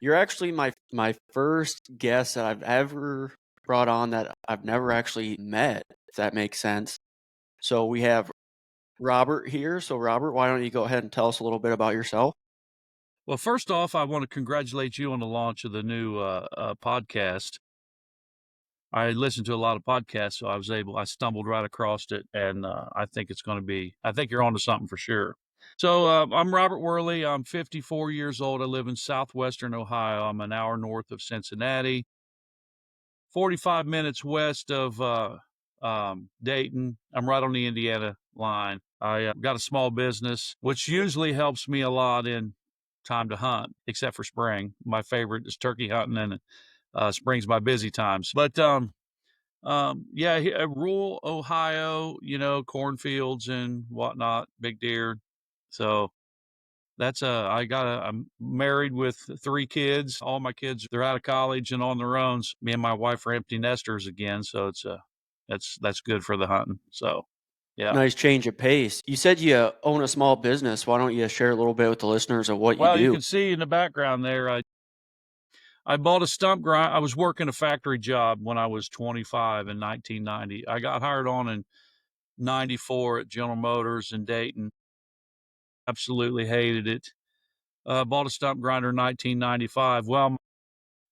You're actually my first guest that I've ever brought on that I've never actually met, if that makes sense. So we have Robert here. So Robert, why don't you go ahead and tell us a little bit about yourself? Well, first off, I want to congratulate you on the launch of the new podcast. I listened to a lot of podcasts, so I stumbled right across it, and I think I think you're onto something for sure. So I'm Robert Worley. I'm 54 years old. I live in southwestern Ohio. I'm an hour north of Cincinnati, 45 minutes west of Dayton. I'm right on the Indiana line. I got a small business, which usually helps me a lot in time to hunt, except for spring. My favorite is turkey hunting, and spring's my busy times. But yeah, rural Ohio, cornfields and whatnot, big deer. So I'm married with three kids. All my kids, they're out of college and on their own. Me and my wife are empty nesters again. So that's good for the hunting. So, yeah. Nice change of pace. You said you own a small business. Why don't you share a little bit with the listeners of what you Well, you do? can see in the background there, I bought a stump grind. I was working a factory job when I was 25 in 1990. I got hired on in 94 at General Motors in Dayton. Absolutely hated it. Bought a stump grinder in 1995. Well,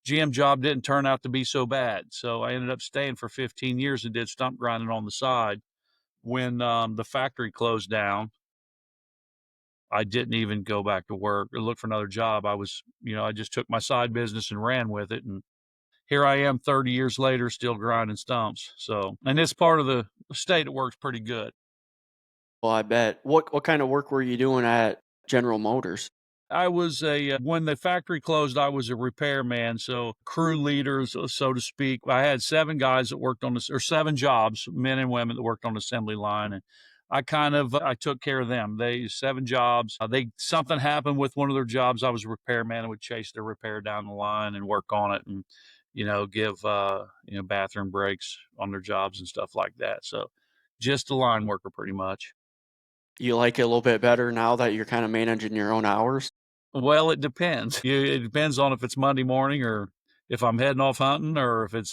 GM job didn't turn out to be so bad. So I ended up staying for 15 years and did stump grinding on the side. When the factory closed down, I didn't even go back to work or look for another job. I just took my side business and ran with it. And here I am 30 years later, still grinding stumps. So, and this part of the state, it works pretty good. Well, I bet. What kind of work were you doing at General Motors? When the factory closed, I was a repairman, so crew leaders, so to speak. I had seven guys that worked on this, or seven jobs, men and women that worked on the assembly line, and I took care of them. They seven jobs. Something happened with one of their jobs. I was a repairman and would chase their repair down the line and work on it, and give bathroom breaks on their jobs and stuff like that. So, just a line worker, pretty much. You like it a little bit better now that you're kind of managing your own hours? Well, it depends. It depends on if it's Monday morning or if I'm heading off hunting or if it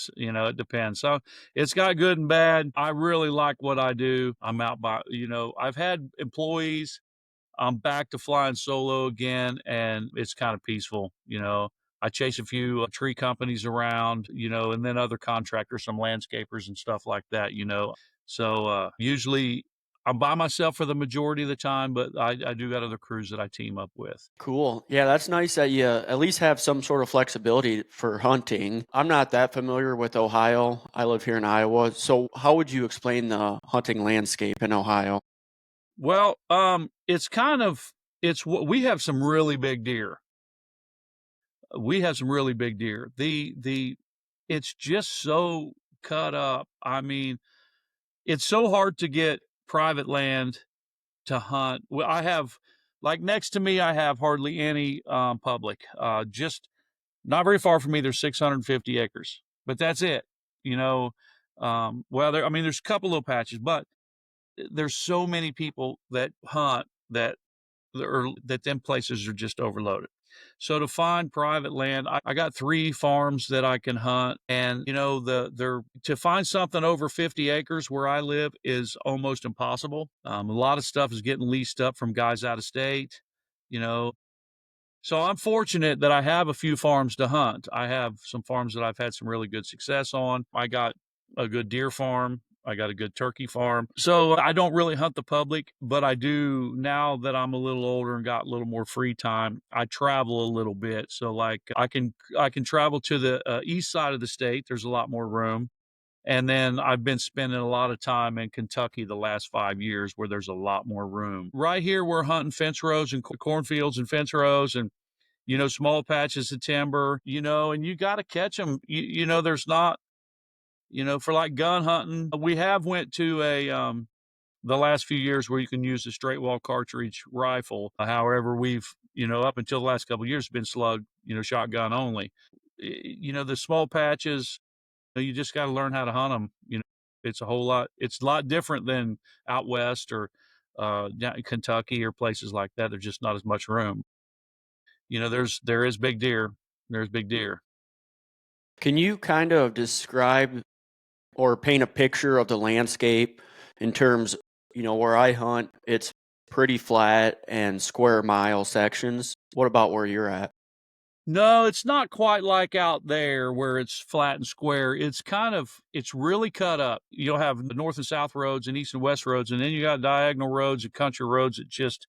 depends. So it's got good and bad. I really like what I do. I've had employees. I'm back to flying solo again and it's kind of peaceful. I chase a few tree companies around, and then other contractors, some landscapers and stuff like that. So usually I'm by myself for the majority of the time, but I do got other crews that I team up with. Cool. Yeah, that's nice that you at least have some sort of flexibility for hunting. I'm not that familiar with Ohio. I live here in Iowa. So, how would you explain the hunting landscape in Ohio? Well, we have some really big deer. We have some really big deer. It's just so cut up. I mean, it's so hard to get private land to hunt. Well, like next to me, I have hardly any public. Just not very far from me, there's 650 acres, but that's it. You know, there's a couple little patches, but there's so many people that hunt that them places are just overloaded. So to find private land, I got three farms that I can hunt, and they're to find something over 50 acres where I live is almost impossible. A lot of stuff is getting leased up from guys out of state, you know. So I'm fortunate that I have a few farms to hunt. I have some farms that I've had some really good success on. I got a good deer farm. I got a good turkey farm. So I don't really hunt the public, but I do now that I'm a little older and got a little more free time. I travel a little bit. So like I can travel to the east side of the state. There's a lot more room. And then I've been spending a lot of time in Kentucky the last 5 years where there's a lot more room. Right here, we're hunting fence rows and cornfields and fence rows and small patches of timber, and you got to catch them. There's not, for like gun hunting, we have went to the last few years where you can use a straight wall cartridge rifle. However, we've, up until the last couple of years been slug, shotgun only. The small patches, you just got to learn how to hunt them. It's a lot different than out west or down in Kentucky or places like that. There's just not as much room. there is big deer. There's big deer. Can you kind of describe or paint a picture of the landscape in terms, where I hunt, it's pretty flat and square mile sections. What about where you're at? No, it's not quite like out there where it's flat and square. It's really cut up. You'll have the north and south roads and east and west roads, and then you got diagonal roads and country roads that just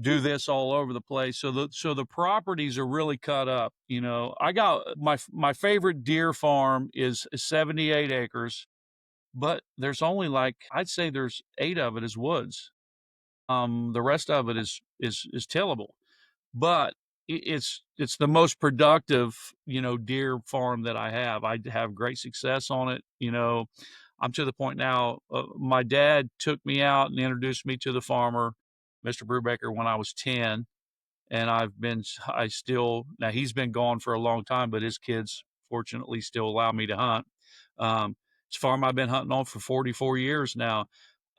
do this all over the place. So the properties are really cut up. I got my favorite deer farm is 78 acres, but there's only like I'd say there's 8 of it is woods. The rest of it is tillable, but it's the most productive, deer farm that I have. I have great success on it. I'm to the point now. My dad took me out and introduced me to the farmer, Mr. Brubaker, when I was 10, and I still now he's been gone for a long time, but his kids fortunately still allow me to hunt. It's a farm I've been hunting on for 44 years now.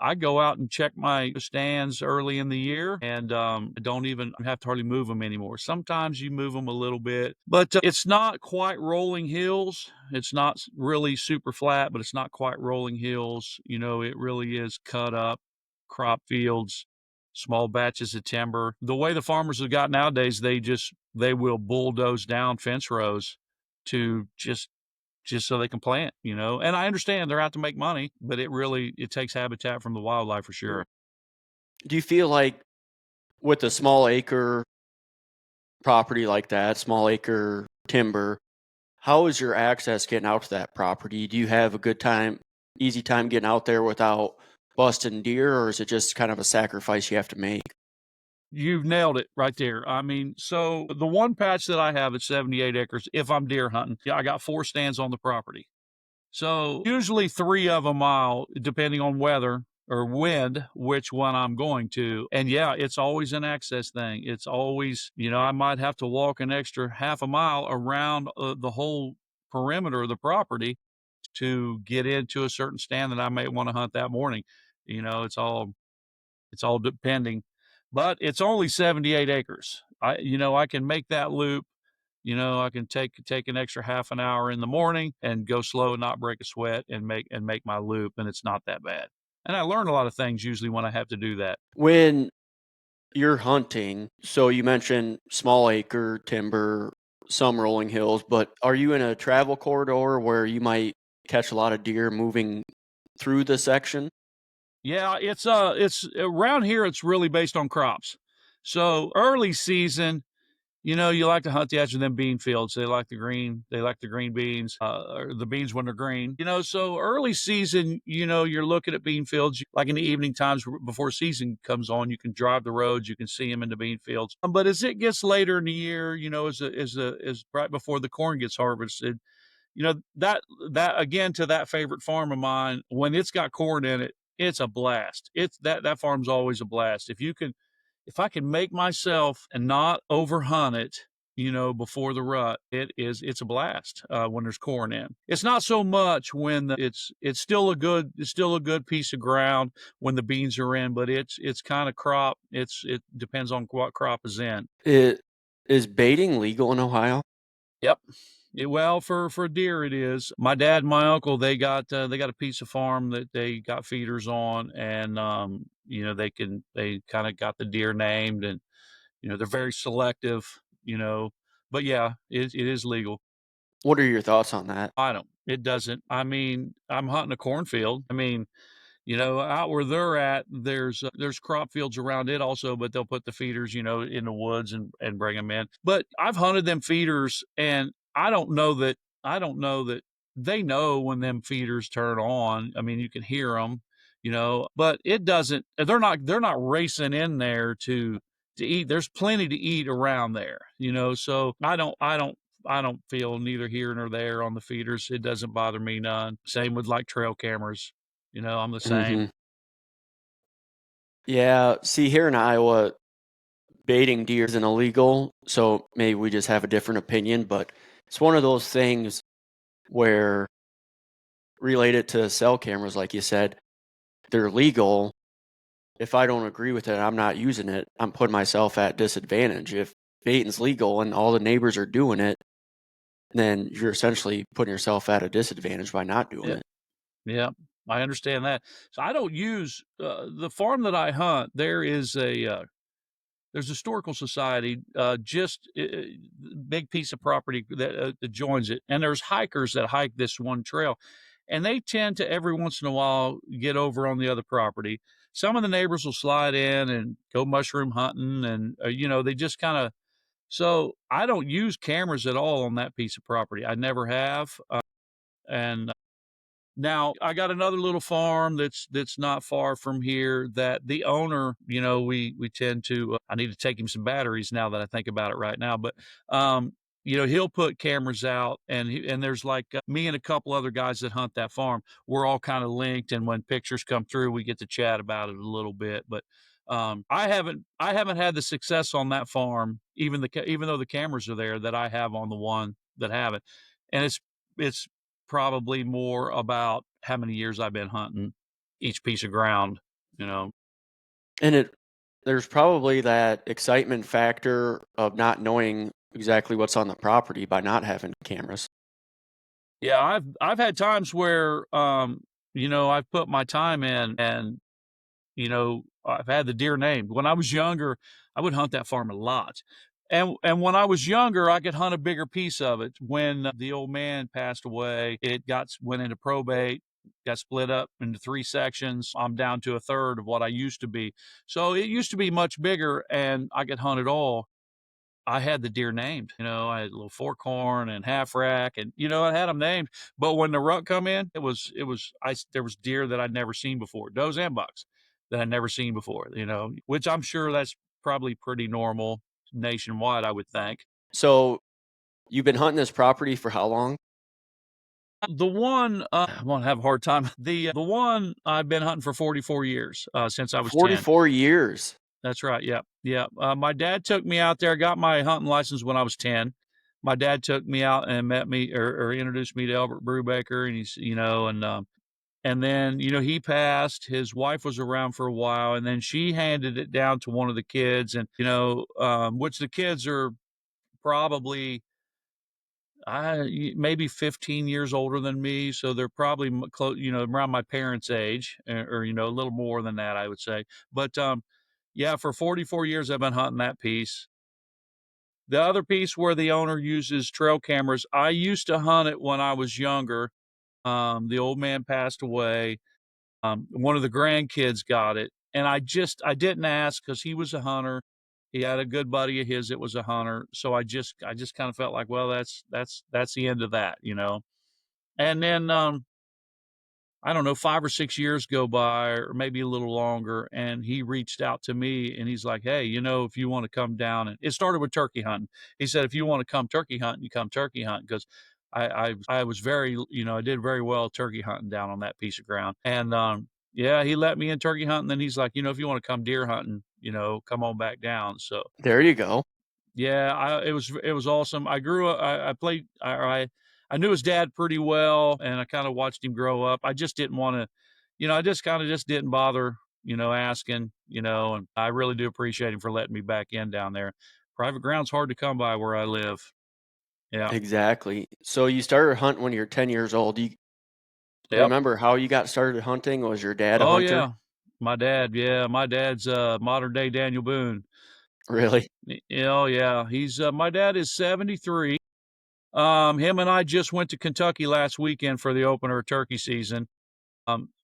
I go out and check my stands early in the year, and I don't even have to hardly move them anymore. Sometimes you move them a little bit, but it's not quite rolling hills. It's not really super flat, but it's not quite rolling hills. It really is cut up crop fields, small batches of timber. The way the farmers have got nowadays, they will bulldoze down fence rows to just so they can plant, and I understand they're out to make money, but it takes habitat from the wildlife for sure. Do you feel like with a small acre property like that, small acre timber, how is your access getting out to that property? Do you have a good time, easy time getting out there without busting deer, or is it just kind of a sacrifice you have to make? You've nailed it right there. I mean, so the one patch that I have at 78 acres, if I'm deer hunting, yeah, I got 4 stands on the property. So usually 3 of a mile, depending on weather or wind, which one I'm going to. And yeah, it's always an access thing. It's always, I might have to walk an extra half a mile around the whole perimeter of the property to get into a certain stand that I may want to hunt that morning. You know, it's all depending, but it's only 78 acres. I can make that loop. I can take an extra half an hour in the morning and go slow and not break a sweat and make my loop, and it's not that bad. And I learn a lot of things usually when I have to do that. When you're hunting, so you mentioned small acre timber, some rolling hills, but are you in a travel corridor where you might catch a lot of deer moving through the section? Yeah, it's around here. It's really based on crops. So early season, you like to hunt the edge of them bean fields. They like the green. They like the green beans, or the beans when they're green. So early season, you're looking at bean fields like in the evening times before season comes on. You can drive the roads. You can see them in the bean fields. But as it gets later in the year, as right before the corn gets harvested, that again to that favorite farm of mine, when it's got corn in it, it's a blast. It's that farm's always a blast. If I can make myself and not overhunt it, before the rut, it's a blast when there's corn in. It's not so much when it's still a good piece of ground when the beans are in, but it's kind of crop. It depends on what crop is in. It is baiting legal in Ohio? Yep. Well, for deer it is. My dad and my uncle, they got a piece of farm that they got feeders on, and they kind of got the deer named, and they're very selective, you know. But yeah, it is legal. What are your thoughts on that? I don't. It doesn't. I mean, I'm hunting a cornfield. I mean, out where they're at, there's crop fields around it also, but they'll put the feeders, in the woods and bring them in. But I've hunted them feeders, and I don't know that they know when them feeders turn on. I mean, you can hear them, but it doesn't. They're not racing in there to eat. There's plenty to eat around there, So I don't feel neither here nor there on the feeders. It doesn't bother me none. Same with like trail cameras. I'm the same. Mhm. Yeah, see, here in Iowa, baiting deer isn't illegal, so maybe we just have a different opinion, but it's one of those things where related to cell cameras, like you said, they're legal. If I don't agree with it, I'm not using it. I'm putting myself at disadvantage. If baiting's legal and all the neighbors are doing it, then you're essentially putting yourself at a disadvantage by not doing Yeah, it. yeah, I understand that. So I don't use the farm that I hunt. There's a historical society, just big piece of property that joins it, and there's hikers that hike this one trail, and they tend to every once in a while get over on the other property. Some of the neighbors will slide in and go mushroom hunting, and they just kind of. So I don't use cameras at all on that piece of property. I never have, and now I got another little farm that's not far from here that the owner, we tend to I need to take him some batteries now that I think about it right now, but he'll put cameras out and there's like me and a couple other guys that hunt that farm. We're all kind of linked and when pictures come through we get to chat about it a little bit, but I haven't had the success on that farm even though the cameras are there that I have on the one that haven't. And it's probably more about how many years I've been hunting each piece of ground, you know? And there's probably that excitement factor of not knowing exactly what's on the property by not having cameras. Yeah, I've had times where, I've put my time in and, I've had the deer named. When I was younger, I would hunt that farm a lot. And when I was younger, I could hunt a bigger piece of it. When the old man passed away, went into probate, got split up into 3 sections. I'm down to a third of what I used to be. So it used to be much bigger and I could hunt it all. I had the deer named, I had a little forkhorn and half rack and, I had them named. But when the rut come in, there was deer that I'd never seen before, does and bucks that I'd never seen before, which I'm sure that's probably pretty normal nationwide, I would think. So you've been hunting this property for how long? The one, I'm gonna have a hard time. The one I've been hunting for 44 years, since I was 10. 44 years. That's right. Yeah. Yeah. My dad took me out there. Got my hunting license when I was 10. My dad took me out and met me or introduced me to Albert Brubaker. And and then, he passed. His wife was around for a while and then she handed it down to one of the kids. And, which the kids are probably, maybe 15 years older than me. So they're probably close, around my parents' age or, a little more than that, I would say. But, yeah, for 44 years, I've been hunting that piece. The other piece where the owner uses trail cameras, I used to hunt it when I was younger. The old man passed away. One of the grandkids got it, and I didn't ask because he was a hunter. He had a good buddy of his that was a hunter, so I just kind of felt like, well, that's the end of that. And then I don't know, 5 or 6 years go by or maybe a little longer, and he reached out to me and he's like, "Hey, if you wanna come down," and it started with turkey hunting. He said, "If you wanna come turkey hunting, you come turkey hunting," 'cause I was very I did very well turkey hunting down on that piece of ground, and, yeah, he let me in turkey hunting, then he's like, "If you wanna come deer hunting, come on back down," so There you go. yeah, it was awesome. I grew up I played I knew his dad pretty well, and I kinda watched him grow up. I just didn't wanna I just kinda just didn't bother, asking, and I really do appreciate him for letting me back in down there. Private ground's hard to come by where I live. Yeah. Exactly. So you started hunting when you're 10 years old. Do you Yep. remember how you got started hunting? Was your dad a Oh, hunter? yeah. My dad's, modern day Daniel Boone. Really? Oh, yeah. My dad is 73. Him and I just went to Kentucky last weekend for the opener of turkey season.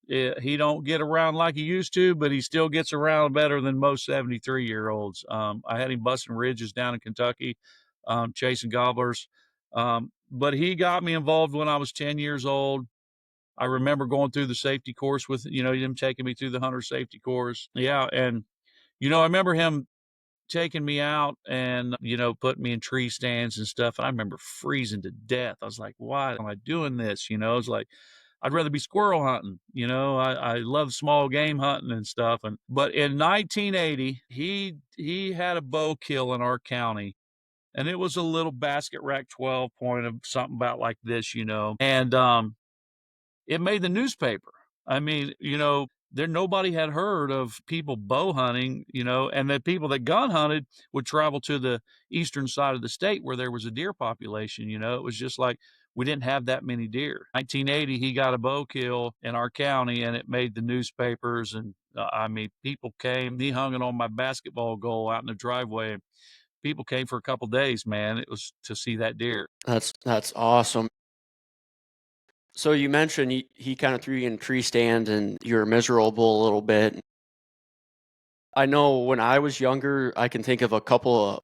He don't get around like he used to, but he still gets around better than most 73-year-olds. I had him busting ridges down in Kentucky, chasing gobblers. But he got me involved when I was 10 years old. I remember going through the safety course with, him taking me through the hunter safety course. Yeah. And, I remember him taking me out and, putting me in tree stands and stuff. And I remember freezing to death. I was like, why am I doing this? It's like, I'd rather be squirrel hunting. I love small game hunting and stuff. But in 1980, he had a bow kill in our county. And it was a little basket rack 12 point of something about like this. And it made the newspaper. I mean, there nobody had heard of people bow hunting, and the people that gun hunted would travel to the eastern side of the state where there was a deer population. It was just like we didn't have that many deer. 1980, he got a bow kill in our county, and it made the newspapers. And I mean, people came. He hung it on my basketball goal out in the driveway. People came for a couple days, man. It was to see that deer. That's awesome. So you mentioned he kind of threw you in tree stands and you were miserable a little bit. I know when I was younger, I can think of a couple of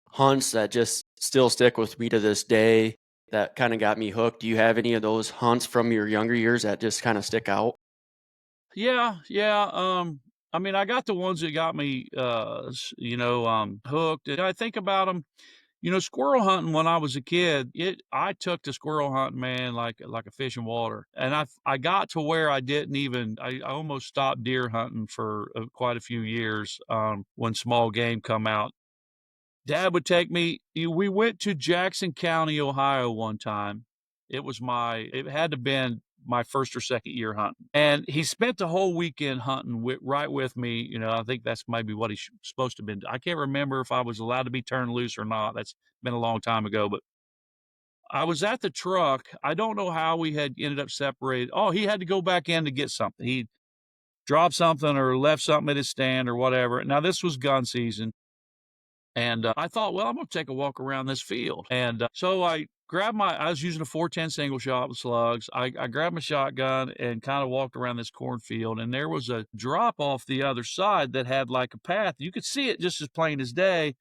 hunts that just still stick with me to this day that kind of got me hooked. Do you have any of those hunts from your younger years that just kind of stick out? Yeah, yeah. I mean, I got the ones that got me, hooked. And I think about them. Squirrel hunting when I was a kid, I took to squirrel hunting, man, like a fish in water. And I got to where I almost stopped deer hunting for quite a few years when small game come out. Dad would take me. We went to Jackson County, Ohio one time. It had to been my first or second year hunting. And he spent the whole weekend hunting right with me. I think that's maybe what he's supposed to have been. I can't remember if I was allowed to be turned loose or not. That's been a long time ago, but I was at the truck. I don't know how we had ended up separated. Oh, he had to go back in to get something. He dropped something or left something at his stand or whatever. Now, this was gun season. And I thought, well, I'm going to take a walk around this field. And so I was using a 410 single shot with slugs. I grabbed my shotgun and kind of walked around this cornfield. And there was a drop off the other side that had like a path. You could see it just as plain as day.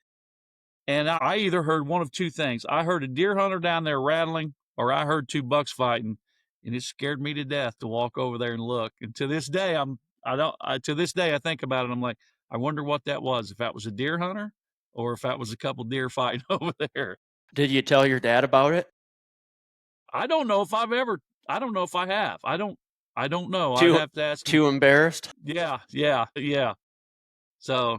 And I either heard one of two things. I heard a deer hunter down there rattling, or I heard two bucks fighting. And it scared me to death to walk over there and look. And to this day, to this day, I think about it. I'm like, I wonder what that was. If that was a deer hunter or if that was a couple deer fighting over there. Did you tell your dad about it? I don't know if I've ever, I don't know if I have. I don't know. I'd Too have to ask him. too embarrassed? Yeah, yeah, yeah. So,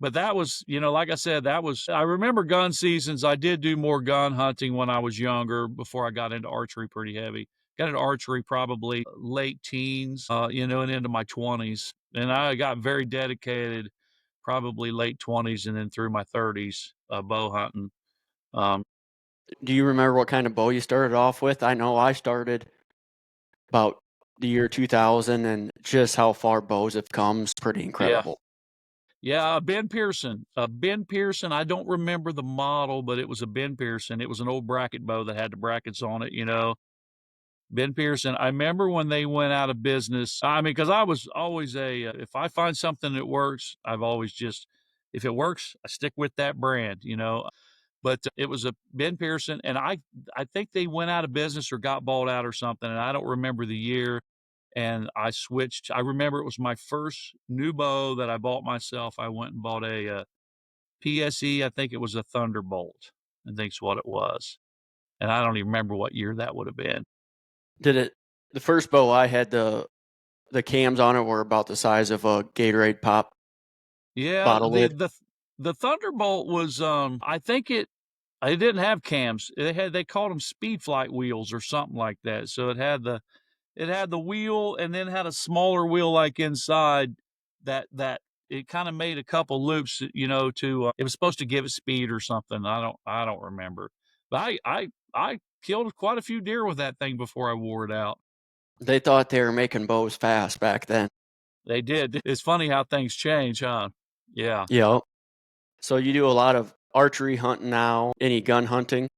but that was, like I said, I remember gun seasons. I did do more gun hunting when I was younger before I got into archery pretty heavy. Got into archery probably late teens, and into my 20s. And I got very dedicated probably late 20s and then through my 30s, bow hunting. Um, Do you remember what kind of bow you started off with? I know I started about the year 2000, and just how far bows have come is pretty yeah. incredible. Yeah, Ben Pearson. Ben Pearson, I don't remember the model, but it was a Ben Pearson. It was an old bracket bow that had the brackets on it. Ben Pearson, I remember when they went out of business. I mean, because I was always if I find something that works, if it works, I stick with that brand. But it was a Ben Pearson, and I think they went out of business or got bought out or something, and I don't remember the year. And I switched. I remember it was my first new bow that I bought myself. I went and bought a PSE. I think it was a Thunderbolt. I think's what it was, and I don't even remember what year that would have been. Did it the first bow I had, the cams on it were about the size of a Gatorade pop Yeah, bottle lid. the Thunderbolt was I think it didn't have cams. They called them speed flight wheels or something like that. So it had the wheel and then had a smaller wheel like inside that it kind of made a couple loops, to it was supposed to give it speed or something. I don't remember. But I killed quite a few deer with that thing before I wore it out. They thought they were making bows fast back then. They did. It's funny how things change, huh? Yeah. Yep. So you do a lot of archery hunting now, any gun hunting?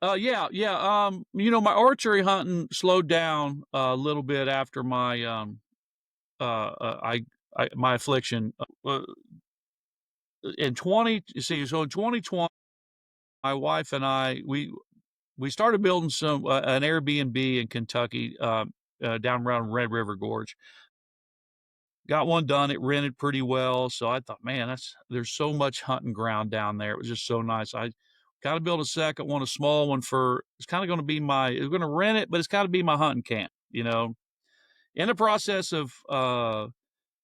Yeah, yeah. My archery hunting slowed down a little bit after my affliction. In 2020, my wife and I, we started building an Airbnb in Kentucky, down around Red River Gorge. Got one done. It rented pretty well. So I thought, man, there's so much hunting ground down there. It was just so nice. I got to build a second one, a small one it's kind of going to be it's going to rent it, but it's got to be my hunting camp. In the process of, uh,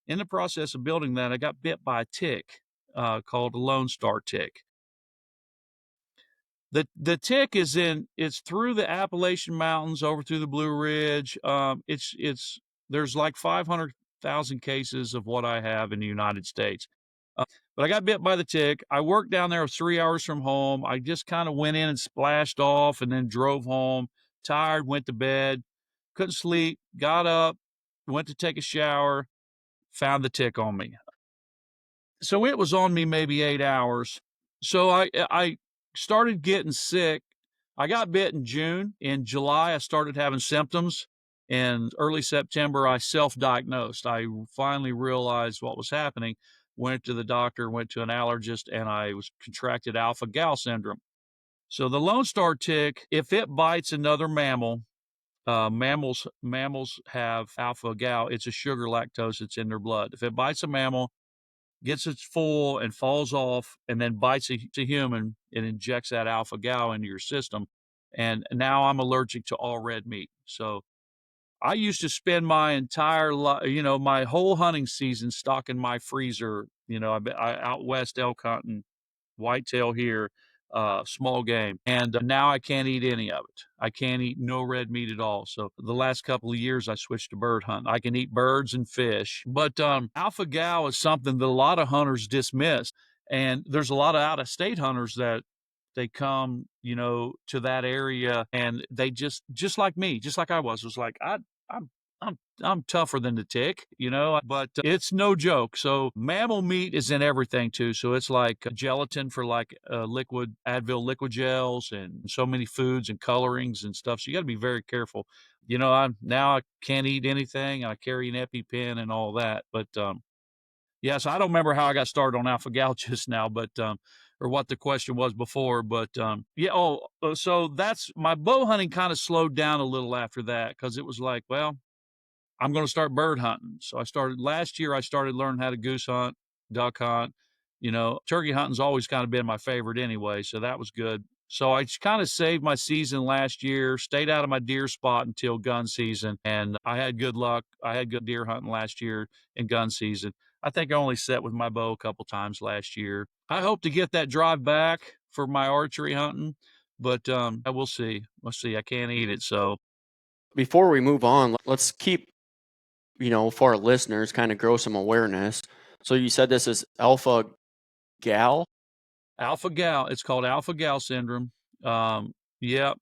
in the process of building that, I got bit by a tick, called a Lone Star tick. The tick it's through the Appalachian Mountains over through the Blue Ridge. It's there's like 500,000 cases of what I have in the United States. Uh, but I got bit by the tick. I worked down there 3 hours from home. I just kinda went in and splashed off and then drove home, tired, went to bed, couldn't sleep, got up, went to take a shower, found the tick on me. So it was on me maybe 8 hours. So I started getting sick. I got bit in June. In July, I started having symptoms. In early September, I self-diagnosed. I finally realized what was happening, went to the doctor, went to an allergist, and I was contracted alpha-gal syndrome. So the Lone Star tick, if it bites another mammal, mammals have alpha-gal. It's a sugar lactose that's in their blood. If it bites a mammal, gets its full and falls off and then bites a human, it injects that alpha gal into your system. And now I'm allergic to all red meat. So I used to spend my entire life, my whole hunting season stocking my freezer. I out west elk hunting, whitetail here, small game. And now I can't eat any of it. I can't eat no red meat at all. So the last couple of years, I switched to bird hunting. I can eat birds and fish, but alpha gal is something that a lot of hunters dismiss. And there's a lot of out of state hunters that they come, to that area and they just like me, just like I was like, I'm I'm tougher than the tick, but it's no joke. So mammal meat is in everything too. So it's like gelatin for like liquid Advil liquid gels and so many foods and colorings and stuff. So you got to be very careful. I can't eat anything. I carry an EpiPen and all that. But yeah, so I don't remember how I got started on alpha gal just now, but or what the question was before, but yeah. So that's my bow hunting kind of slowed down a little after that because it was like, well, I'm going to start bird hunting. So I started last year. I started learning how to goose hunt, duck hunt. Turkey hunting's always kind of been my favorite anyway, so that was good. So I kind of saved my season last year, stayed out of my deer spot until gun season, and I had good luck. I had good deer hunting last year in gun season. I think I only set with my bow a couple times last year. I hope to get that drive back for my archery hunting, but I will see. We'll see. I can't eat it, so Before we move on, let's keep, for our listeners, kind of grow some awareness. So you said this is alpha gal? alpha gal. It's called alpha gal syndrome. Yeah.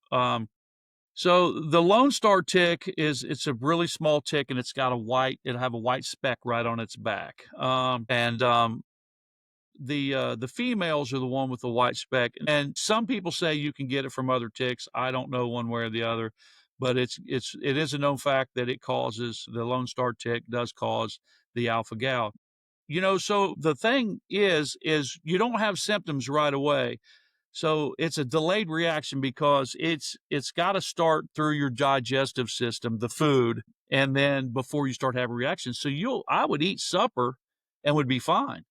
So the Lone Star tick it's a really small tick and it'll have a white speck right on its back. And the females are the one with the white speck. And some people say you can get it from other ticks. I don't know one way or the other, but it is a known fact that the Lone Star tick does cause the alpha gal. So the thing is you don't have symptoms right away. So it's a delayed reaction because it's got to start through your digestive system, the food, and then before you start having reactions. So I would eat supper and would be fine.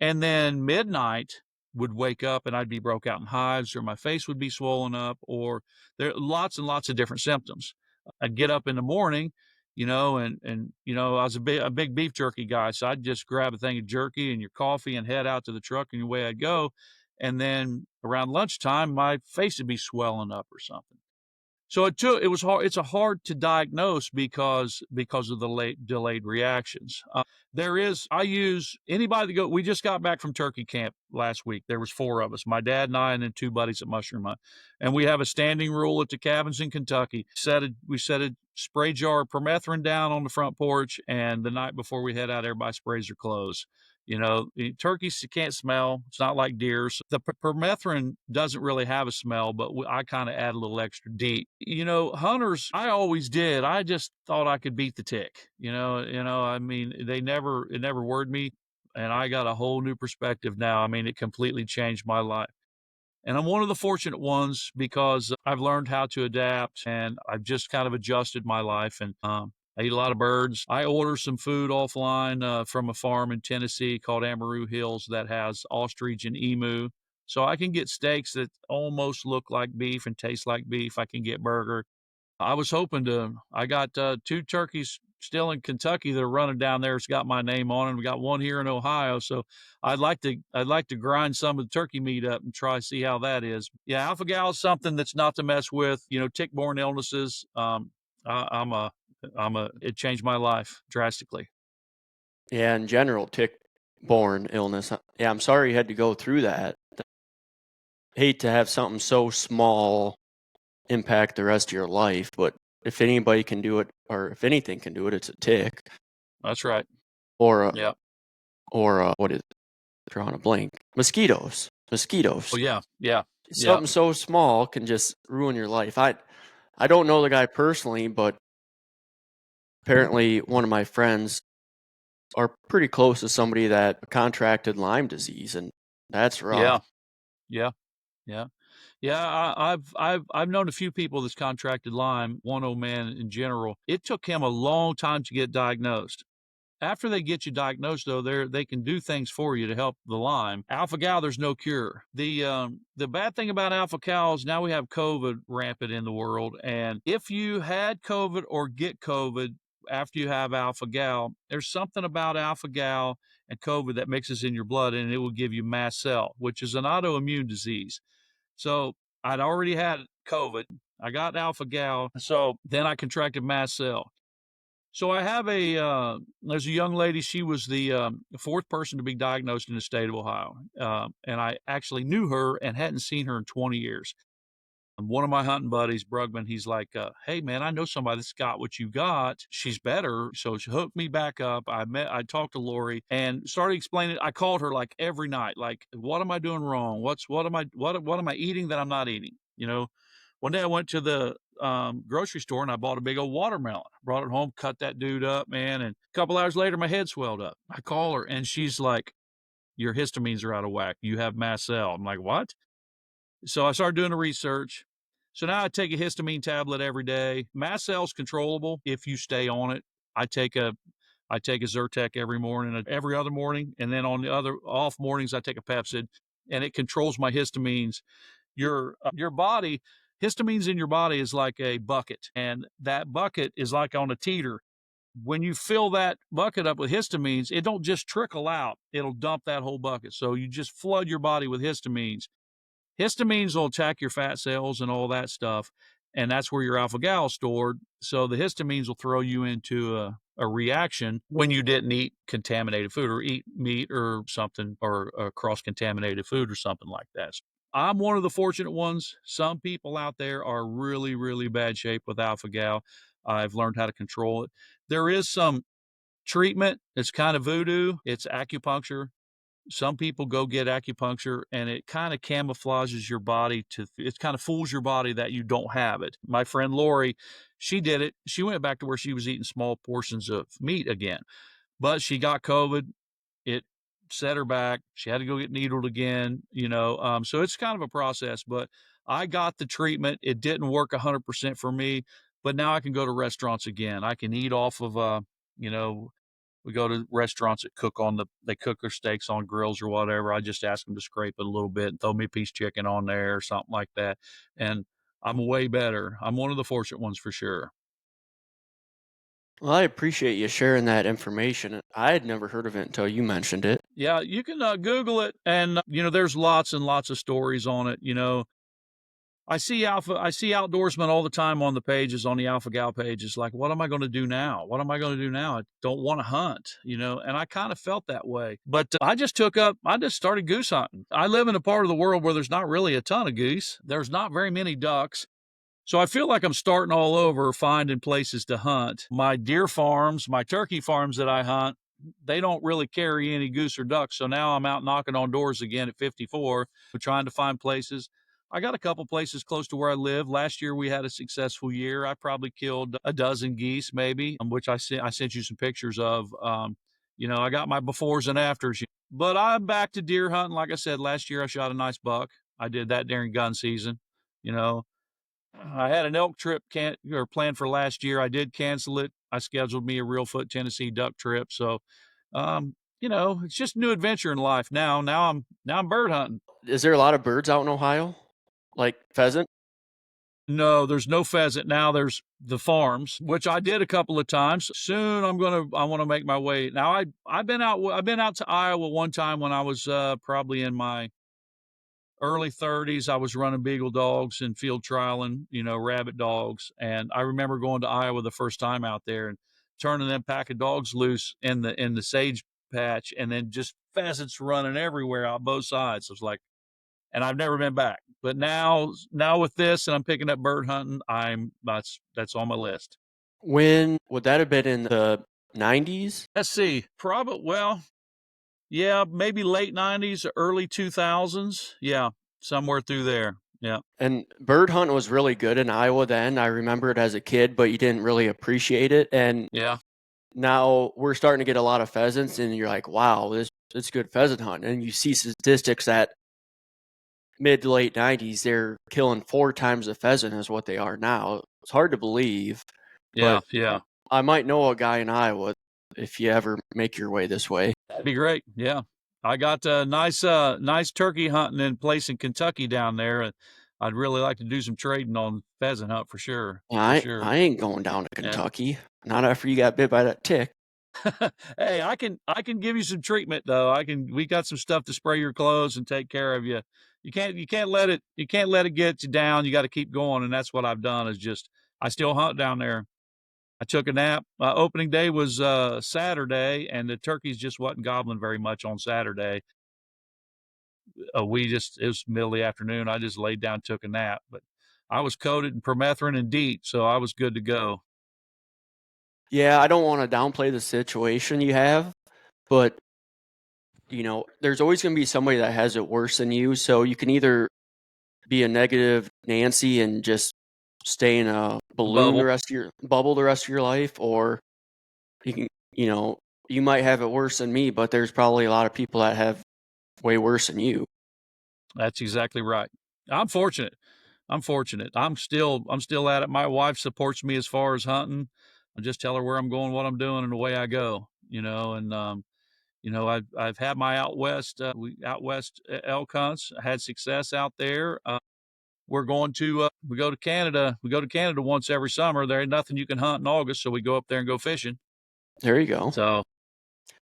And then midnight would wake up and I'd be broke out in hives or my face would be swollen up or there are lots and lots of different symptoms. I'd get up in the morning, I was a big beef jerky guy, so I'd just grab a thing of jerky and your coffee and head out to the truck and away I'd go. And then around lunchtime, my face would be swelling up or something. So it was hard. It's a hard to diagnose because of the late delayed reactions. I use anybody that we just got back from turkey camp last week. There was 4 of us, my dad and I, and then 2 buddies at mushroom hunt. And we have a standing rule at the cabins in Kentucky. We set a spray jar of permethrin down on the front porch, and the night before we head out, everybody sprays their clothes. Turkeys you can't smell. It's not like deer. So the permethrin doesn't really have a smell, but I kind of add a little extra deep. Hunters, I always did. I just thought I could beat the tick. I mean, it never worried me, and I got a whole new perspective now. I mean, it completely changed my life. And I'm one of the fortunate ones because I've learned how to adapt and I've just kind of adjusted my life. And I eat a lot of birds. I order some food offline from a farm in Tennessee called Amarillo Hills that has ostrich and emu. So I can get steaks that almost look like beef and taste like beef. I can get burger. I got 2 turkeys still in Kentucky that are running down there. It's got my name on it. We got one here in Ohio. So I'd like to grind some of the turkey meat up and try to see how that is. Yeah, alpha gal is something that's not to mess with, tick-borne illnesses. I'm a It changed my life drastically. Yeah, in general, tick-borne illness. Yeah, I'm sorry you had to go through that. Hate to have something so small impact the rest of your life, but if anybody can do it, or if anything can do it, it's a tick That's right. or a Yeah. what is it? Drawing a blank. Mosquitoes. Oh, Mosquitoes. yeah. Yeah. Yeah. Something so small can just ruin your life. I don't know the guy personally, but apparently one of my friends are pretty close to somebody that contracted Lyme disease, and that's rough. Yeah. Yeah. Yeah. Yeah, I've known a few people that's contracted Lyme, one old man in general. It took him a long time to get diagnosed. After they get you diagnosed, though, they can do things for you to help the Lyme. Alpha gal, there's no cure. The bad thing about alpha cows, now we have COVID rampant in the world, and if you had COVID or get COVID after you have alpha gal, there's something about alpha gal and COVID that mixes in your blood, and it will give you mast cell, which is an autoimmune disease. So I'd already had COVID. I got alpha gal. So then I contracted mast cell. So I have there's a young lady. She was the fourth person to be diagnosed in the state of Ohio. And I actually knew her and hadn't seen her in 20 years. And one of my hunting buddies, Brugman, he's like, "Hey man, I know somebody that's got what you got. She's better." So she hooked me back up. I talked to Lori and started explaining. I called her like every night, like, "What am I doing wrong? What am I eating that I'm not eating?" One day I went to the grocery store and I bought a big old watermelon. Brought it home, cut that dude up, man. And a couple hours later, my head swelled up. I call her and she's like, "Your histamines are out of whack. You have mast cell." I'm like, "What?" So I started doing the research. So now I take a histamine tablet every day. Mast cell's controllable if you stay on it. I take a I take a Zyrtec every morning, every other morning, and then on the other off mornings I take a Pepsid, and it controls my histamines. Your body, histamines in your body is like a bucket, and that bucket is like on a teeter. When you fill that bucket up with histamines, it don't just trickle out; it'll dump that whole bucket. So you just flood your body with histamines. Histamines will attack your fat cells and all that stuff, and that's where your alpha gal is stored. So the histamines will throw you into a reaction when you didn't eat contaminated food or eat meat or something or cross contaminated food or something like that. So I'm one of the fortunate ones. Some people out there are really, really bad shape with alpha gal. I've learned how to control it. There is some treatment. It's kind of voodoo. It's acupuncture. Some people go get acupuncture and it kind of camouflages your body it kind of fools your body that you don't have it. My friend Lori, she did it. She went back to where she was eating small portions of meat again, but she got COVID. It set her back. She had to go get needled again. So it's kind of a process, but I got the treatment. It didn't work 100% for me, but now I can go to restaurants again. I can eat off of, you know, we go to restaurants that they cook their steaks on grills or whatever. I just ask them to scrape it a little bit and throw me a piece of chicken on there or something like that. And I'm way better. I'm one of the fortunate ones for sure. Well, I appreciate you sharing that information. I had never heard of it until you mentioned it. Yeah, you can Google it, and there's lots and lots of stories on it. I see outdoorsmen all the time on the pages, on the Alpha Gal pages, like, what am I going to do now? What am I going to do now? I don't want to hunt. And I kind of felt that way. But I just started goose hunting. I live in a part of the world where there's not really a ton of geese. There's not very many ducks. So I feel like I'm starting all over, finding places to hunt. My deer farms, my turkey farms that I hunt, they don't really carry any goose or ducks. So now I'm out knocking on doors again at 54, trying to find places. I got a couple places close to where I live. Last year we had a successful year. I probably killed a dozen geese, maybe, which I sent you some pictures of. I got my befores and afters. But I'm back to deer hunting. Like I said, last year I shot a nice buck. I did that during gun season. You know, I had an elk trip planned for last year. I did cancel it. I scheduled me a Reelfoot, Tennessee duck trip. So, it's just a new adventure in life now. Now I'm bird hunting. Is there a lot of birds out in Ohio? Like pheasant? No, there's no pheasant now. There's the farms, which I did a couple of times. Soon I want to make my way. Now I've been out to Iowa one time when I was probably in my early 30s, I was running beagle dogs and field trialing, rabbit dogs. And I remember going to Iowa the first time out there and turning them pack of dogs loose in the sage patch, and then just pheasants running everywhere out both sides. I was like, and I've never been back. But now with this, and I'm picking up bird hunting, that's on my list. When would that have been in the 90s? Let's see, probably well, yeah, maybe late 90s, early 2000s. Yeah, somewhere through there. Yeah. And bird hunting was really good in Iowa then. I remember it as a kid, but you didn't really appreciate it. And Yeah. now we're starting to get a lot of pheasants, and you're like, wow, this good pheasant hunting. And you see statistics that mid to late 90s, they're killing 4 times the pheasant as what they are now. It's hard to believe, Yeah. but Yeah. I might know a guy in Iowa if you ever make your way this way. That'd be great. Yeah. I got a nice turkey hunting in place in Kentucky down there. And I'd really like to do some trading on pheasant hunt for sure. For sure. I ain't going down to Yeah. Kentucky. Not after you got bit by that tick. Hey, I can give you some treatment though. We got some stuff to spray your clothes and take care of you. You can't let it get you down. You got to keep going. And that's what I've done is just, I still hunt down there. I took a nap. Opening day was Saturday, and the turkeys just wasn't gobbling very much on Saturday. It was middle of the afternoon. I just laid down, took a nap, but I was coated in permethrin and DEET, so I was good to go. Yeah, I don't want to downplay the situation you have, but there's always going to be somebody that has it worse than you. So you can either be a negative Nancy and just stay in a balloon Bubble. the rest of your life, or you can, you might have it worse than me, but there's probably a lot of people that have way worse than you. That's exactly right. I'm fortunate. I'm fortunate. I'm still at it. My wife supports me as far as hunting. I just tell her where I'm going, what I'm doing, and away I go. And I've had my out west elk hunts. I had success out there. We go to Canada. We go to Canada once every summer. There ain't nothing you can hunt in August, so we go up there and go fishing. There you go. So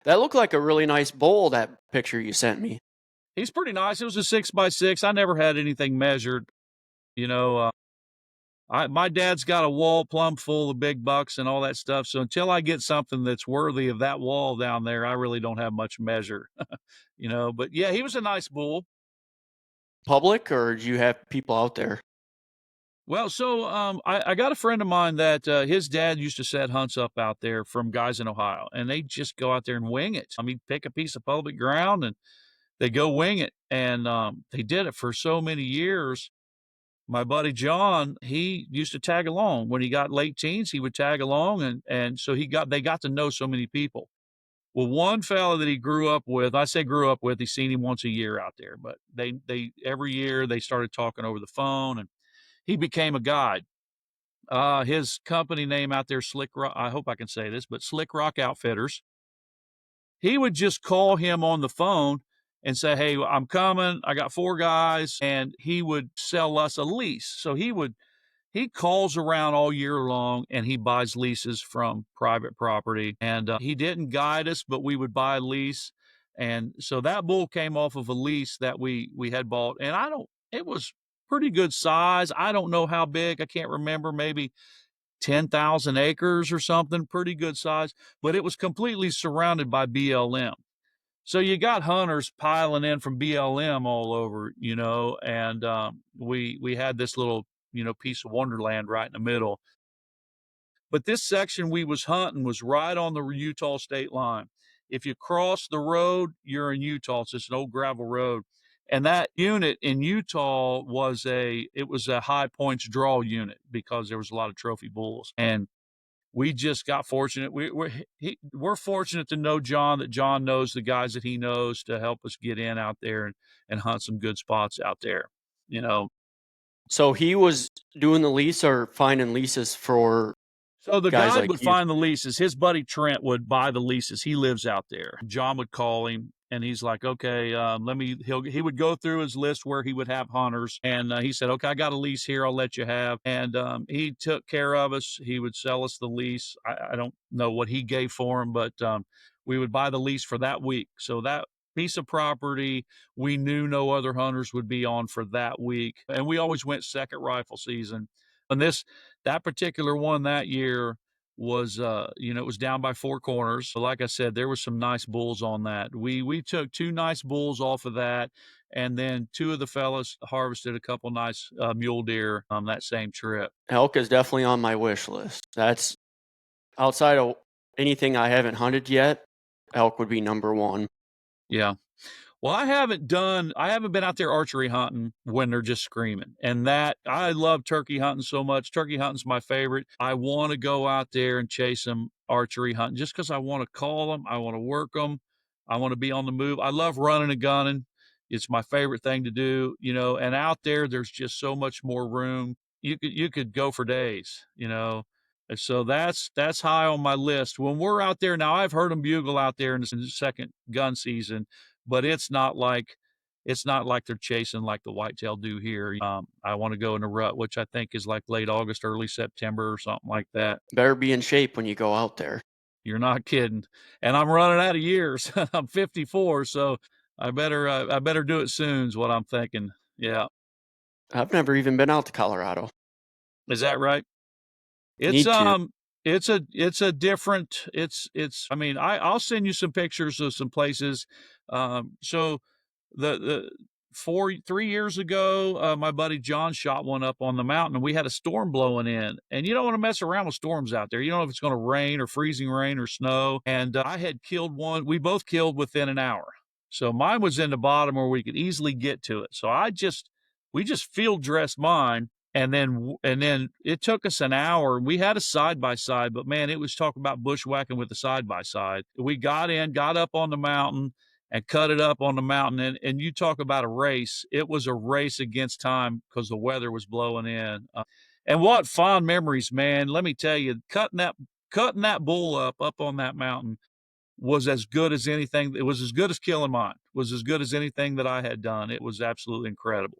That looked like a really nice bowl, that picture you sent me. he's pretty nice. It was a 6 by 6. I never had anything measured. You know, uh, my dad's got a wall plumb full of big bucks and all that stuff. So until I get something that's worthy of that wall down there, I really don't have much measure. But yeah, he was a nice bull. Public, or do you have people out there? Well, so I got a friend of mine that his dad used to set hunts up out there from guys in Ohio, and they just go out there and wing it. I mean, pick a piece of public ground and they go wing it. And they did it for so many years. My buddy John, he used to tag along when he got late teens. He would tag along, and so they got to know so many people. Well, one fella that he grew up with, I say grew up with, he's seen him once a year out there, but they every year they started talking over the phone, and he became a guide. His company name out there, Slick Rock, I hope I can say this, but Slick Rock Outfitters. He would just call him on the phone and say, "Hey, I'm coming. I got 4 guys," and he would sell us a lease. So he calls around all year long and he buys leases from private property. And he didn't guide us, but we would buy a lease. And so that bull came off of a lease that we had bought, and it was pretty good size. I don't know how big. I can't remember. Maybe 10,000 acres or something, pretty good size, but it was completely surrounded by BLM. So you got hunters piling in from BLM all over, and we had this little, piece of wonderland right in the middle. But this section we was hunting was right on the Utah state line. If you cross the road, you're in Utah. It's just an old gravel road. And that unit in Utah was a high points draw unit because there was a lot of trophy bulls. And we just got fortunate. We're fortunate to know John, that John knows the guys that he knows to help us get in out there and hunt some good spots out there. You know, So he was doing the lease or finding leases for So the guys guide like would you. find the leases. His buddy Trent would buy the leases. He lives out there. John would call him, and he's like, "Okay, let me." He would go through his list where he would have hunters, and he said, "Okay, I got a lease here. I'll let you have." And he took care of us. He would sell us the lease. I don't know what he gave for him, but we would buy the lease for that week. So piece of property we knew no other hunters would be on for that week, and we always went second rifle season. And that particular one that year was, it was down by 4 corners. So like I said, there was some nice bulls on that. We took 2 nice bulls off of that, and then 2 of the fellas harvested a couple nice, mule deer on that same trip. Elk is definitely on my wish list. That's outside of anything I haven't hunted yet, elk would be number 1. Yeah. Well, I haven't been out there archery hunting when they're just screaming. And that I love turkey hunting so much. Turkey hunting's my favorite. I want to go out there and chase them archery hunting just because I want to call them. I want to work them. I want to be on the move. I love running and gunning. It's my favorite thing to do, and out there there's just so much more room. You could go for days. And so that's high on my list. When we're out there now, I've heard them bugle out there in the second gun season, but it's not like they're chasing like the whitetail do here. I want to go in a rut, which I think is like late August, early September or something like that. Better be in shape when you go out there. You're not kidding. And I'm running out of years. I'm 54, so I better do it soon is what I'm thinking. Yeah. I've never even been out to Colorado. Is that right? It's Need to. it's a different it's I mean, I'll send you some pictures of some places. So the 3 years ago, my buddy John shot one up on the mountain, and we had a storm blowing in. And you don't want to mess around with storms out there. You don't know if it's going to rain or freezing rain or snow. And I had killed one. We both killed within an hour. So mine was in the bottom where we could easily get to it. So we just field dressed mine. And then it took us an hour. We had a side by side, but man, it was talking about bushwhacking with the side by side. We got up on the mountain and cut it up on the mountain. And you talk about a race. It was a race against time because the weather was blowing in. And what fond memories, man. Let me tell you, cutting that bull up on that mountain was as good as anything. It was as good as killing mine. Was as good as anything that I had done. It was absolutely incredible.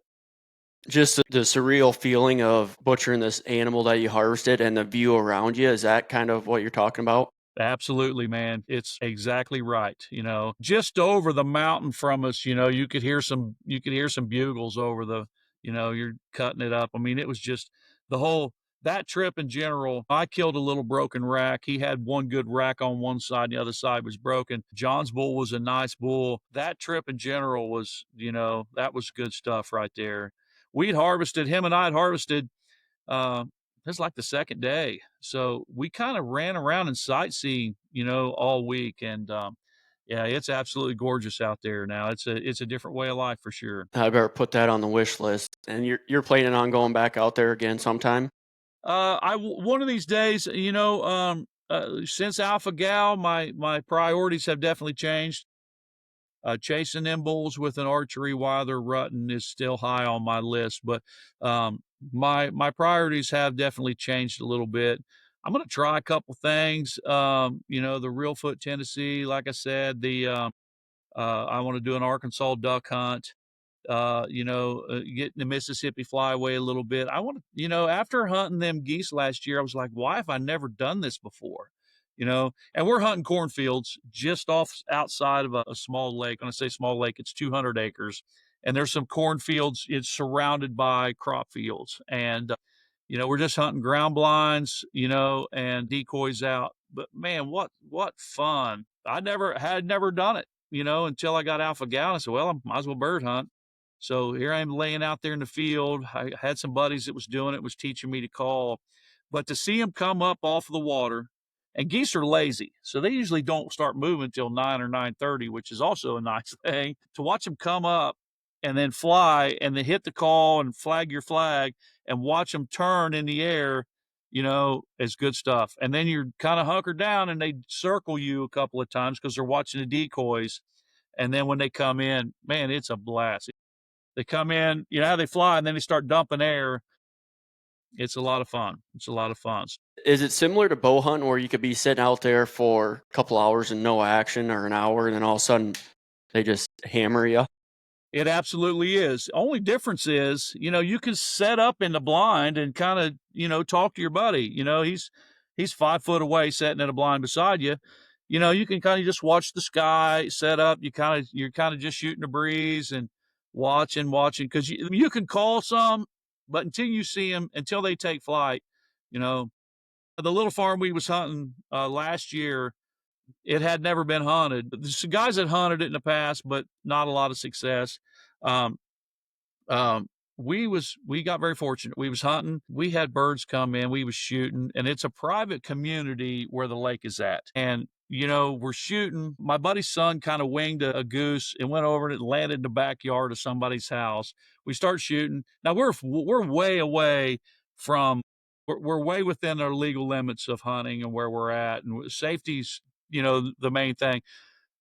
Just the surreal feeling of butchering this animal that you harvested and the view around you, is that kind of what you're talking about? Absolutely, man. It's exactly right. Just over the mountain from us, you could hear some bugles over you're cutting it up. I mean, it was just that trip in general. I killed a little broken rack. He had one good rack on one side, the other side was broken. John's bull was a nice bull. That trip in general that was good stuff right there. Him and I had harvested uh, it's like the second day. So we kind of ran around and sightseeing, all week. And yeah, it's absolutely gorgeous out there now. It's a different way of life for sure. I better put that on the wish list. And you're planning on going back out there again sometime? One of these days, since Alpha Gal, my priorities have definitely changed. Chasing them bulls with an archery while they're rutting is still high on my list, but my priorities have definitely changed a little bit. I'm going to try a couple things. The Real Foot Tennessee, like I said, I want to do an Arkansas duck hunt. Getting the Mississippi flyway a little bit. I want to, after hunting them geese last year, I was like, why have I never done this before? And we're hunting cornfields just outside of a small lake. When I say small lake, it's 200 acres. And there's some cornfields. It's surrounded by crop fields. And, we're just hunting ground blinds, and decoys out. But man, what fun. I had never done it, until I got Alpha Gal. I said, well, I might as well bird hunt. So here I am laying out there in the field. I had some buddies that was doing it, was teaching me to call. But to see them come up off of the water, and geese are lazy, so they usually don't start moving until 9 or 9:30, which is also a nice thing. To watch them come up and then fly and then hit the call and flag your flag and watch them turn in the air, is good stuff. And then you're kind of hunkered down and they circle you a couple of times because they're watching the decoys. And then when they come in, man, it's a blast. They come in, how they fly, and then they start dumping air. It's a lot of fun. It's a lot of fun. Is it similar to bow hunting where you could be sitting out there for a couple hours and no action, or an hour, and then all of a sudden they just hammer you? It absolutely is. Only difference is, you can set up in the blind and kind of, talk to your buddy. He's 5 foot away sitting in a blind beside you. you can kind of just watch the sky set up. You're kind of just shooting the breeze and watching because you can call some, but until you see them, until they take flight, you know, the little farm we was hunting last year, it had never been hunted. There's some guys that hunted it in the past, but not a lot of success. Um, um, we got very fortunate. We was hunting. We had birds come in. We was shooting, and it's a private community where the lake is at. And we're shooting. My buddy's son kind of winged a goose and went over and it landed in the backyard of somebody's house. We start shooting. Now we're way away from. We're way within our legal limits of hunting and where we're at, and safety's the main thing.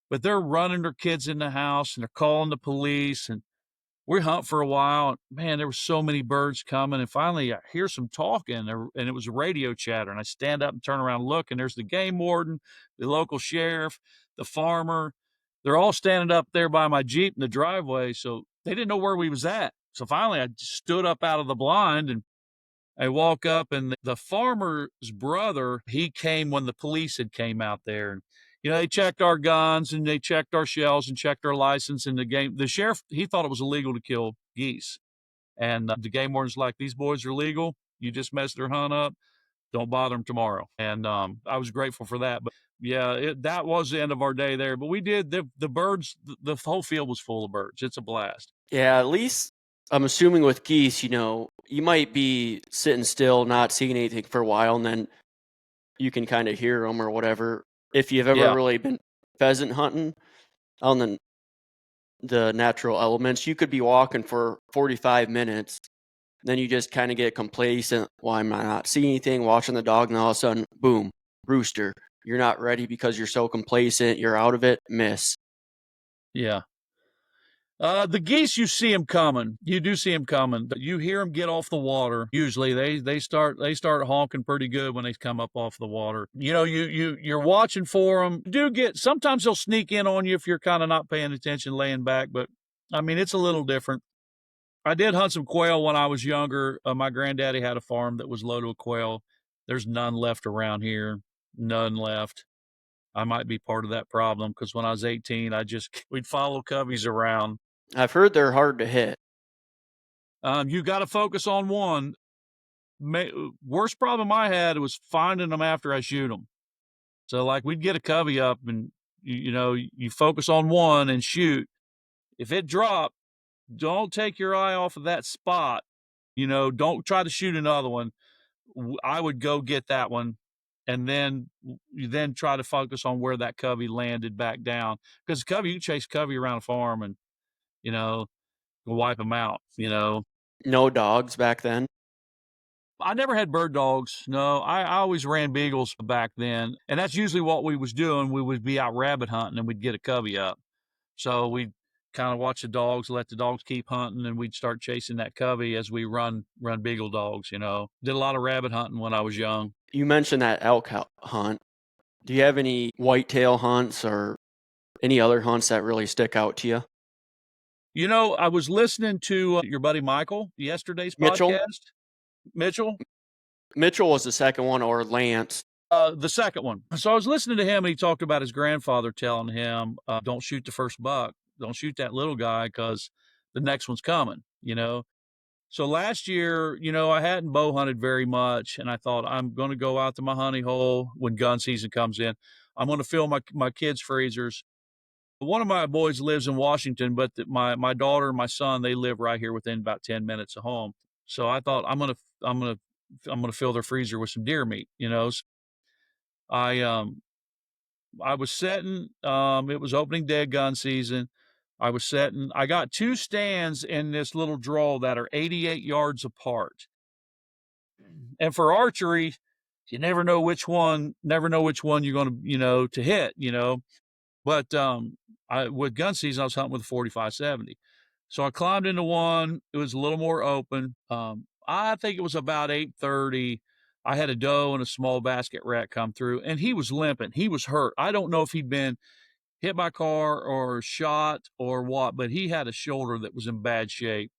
But they're running their kids in the house and they're calling the police and we hunt for a while. And man, there were so many birds coming. And finally, I hear some talking, and it was a radio chatter. And I stand up and turn around and look, and there's the game warden, the local sheriff, the farmer. They're all standing up there by my Jeep in the driveway. So they didn't know where we was at. So finally, I just stood up out of the blind and I walk up, and the farmer's brother, he came when the police had came out there. And, they checked our guns and they checked our shells and checked our license in the game. The sheriff, he thought it was illegal to kill geese. And the game warden's like, these boys are legal. You just messed their hunt up. Don't bother them tomorrow. And I was grateful for that. But yeah, that was the end of our day there. But we did the birds, the whole field was full of birds. It's a blast. Yeah, at least I'm assuming with geese, you might be sitting still, not seeing anything for a while, and then you can kind of hear them or whatever. If you've ever Yeah. really been pheasant hunting on the natural elements, you could be walking for 45 minutes, then you just kind of get complacent. Why am I not seeing anything? Watching the dog, and all of a sudden, boom, rooster. You're not ready because you're so complacent. You're out of it. Miss. Yeah. The geese, you see them coming. You do see them coming. You hear them get off the water. Usually, they start honking pretty good when they come up off the water. You're watching for them. You do get sometimes they'll sneak in on you if you're kind of not paying attention, laying back. But I mean, it's a little different. I did hunt some quail when I was younger. My granddaddy had a farm that was loaded with quail. There's none left around here. None left. I might be part of that problem because when I was 18, we'd follow coveys around. I've heard they're hard to hit. You got to focus on one. Worst problem I had was finding them after I shoot them. So like we'd get a covey up and you focus on one and shoot. If it dropped, don't take your eye off of that spot. Don't try to shoot another one. I would go get that one and then you then try to focus on where that covey landed back down. Because covey, you chase covey around a farm and, wipe them out. No dogs back then. I never had bird dogs. No, I always ran beagles back then. And that's usually what we was doing. We would be out rabbit hunting and we'd get a covey up. So we'd kind of watch the dogs, let the dogs keep hunting, and we'd start chasing that covey as we run beagle dogs, Did a lot of rabbit hunting when I was young. You mentioned that elk hunt. Do you have any whitetail hunts or any other hunts that really stick out to you? I was listening to your buddy Michael yesterday's Mitchell? podcast. Mitchell? Mitchell was the second one, or Lance. The second one. So I was listening to him, and he talked about his grandfather telling him, "Don't shoot the first buck. Don't shoot that little guy because the next one's coming." So last year, I hadn't bow hunted very much, and I thought I'm going to go out to my honey hole when gun season comes in. I'm going to fill my kids' freezers. One of my boys lives in Washington, but my daughter and my son, they live right here within about 10 minutes of home. So I thought I'm gonna fill their freezer with some deer meat. I I was setting. It was opening day of gun season. I was setting. I got two stands in this little draw that are 88 yards apart. And for archery, you never know which one. Never know which one you're going to hit. But with gun season, I was hunting with a 45-70. So I climbed into one. It was a little more open. I think it was about 8:30. I had a doe and a small basket rat come through, and he was limping. He was hurt. I don't know if he'd been hit by a car or shot or what, but he had a shoulder that was in bad shape.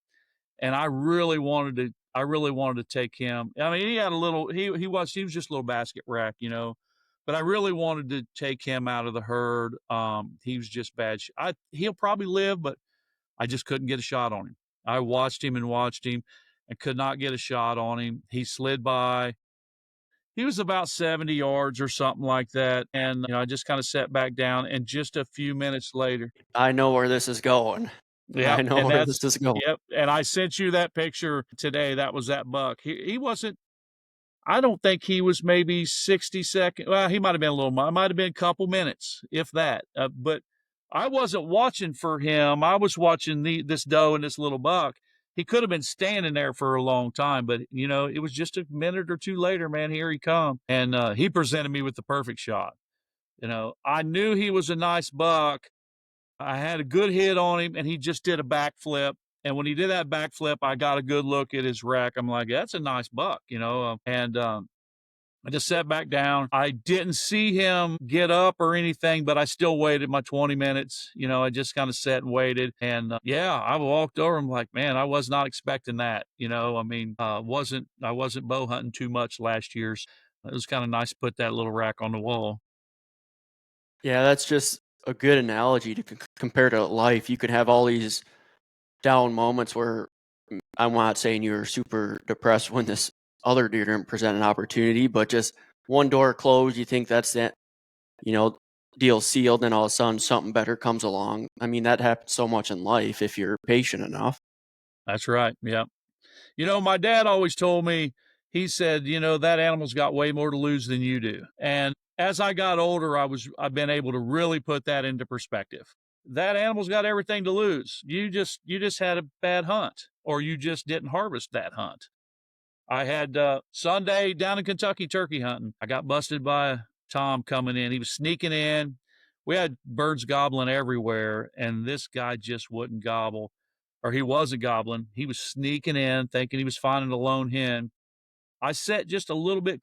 And I really wanted to take him. I mean, he had a little, he was just a little basket rack, but I really wanted to take him out of the herd. He was just bad. He'll probably live, but I just couldn't get a shot on him. I watched him and could not get a shot on him. He slid by. He was about 70 yards or something like that. And, I just kind of sat back down and just a few minutes later. I know where this is going. I Yep. know And where this that's, is going. yep. And I sent you that picture today. That was that buck. He wasn't, I don't think he was maybe 60 seconds. Well, he might have been a little, might have been a couple minutes, if that. But I wasn't watching for him. I was watching this doe and this little buck. He could have been standing there for a long time, but it was just a minute or two later, man, here he come. And he presented me with the perfect shot. I knew he was a nice buck. I had a good hit on him, and he just did a backflip. And when he did that backflip, I got a good look at his rack. I'm like, that's a nice buck, and I just sat back down. I didn't see him get up or anything, but I still waited my 20 minutes. I just kind of sat and waited. And yeah, I walked over. I'm like, man, I was not expecting that. I wasn't bow hunting too much last year's. It was kind of nice to put that little rack on the wall. Yeah, that's just a good analogy to compare to life. You can have all these down moments where I'm not saying you were super depressed when this other deer didn't present an opportunity, but just one door closed, you think that's it, you know, deal sealed, and all of a sudden something better comes along. I mean, that happens so much in life if you're patient enough. That's right. Yeah. My dad always told me, he said, that animal's got way more to lose than you do. And as I got older, I've been able to really put that into perspective. That animal's got everything to lose. You just had a bad hunt, or you just didn't harvest that hunt. I had Sunday down in Kentucky turkey hunting. I got busted by Tom coming in. He was sneaking in. We had birds gobbling everywhere, and this guy just wouldn't gobble, or he wasn't gobbling. He was sneaking in, thinking he was finding a lone hen. I sat just a little bit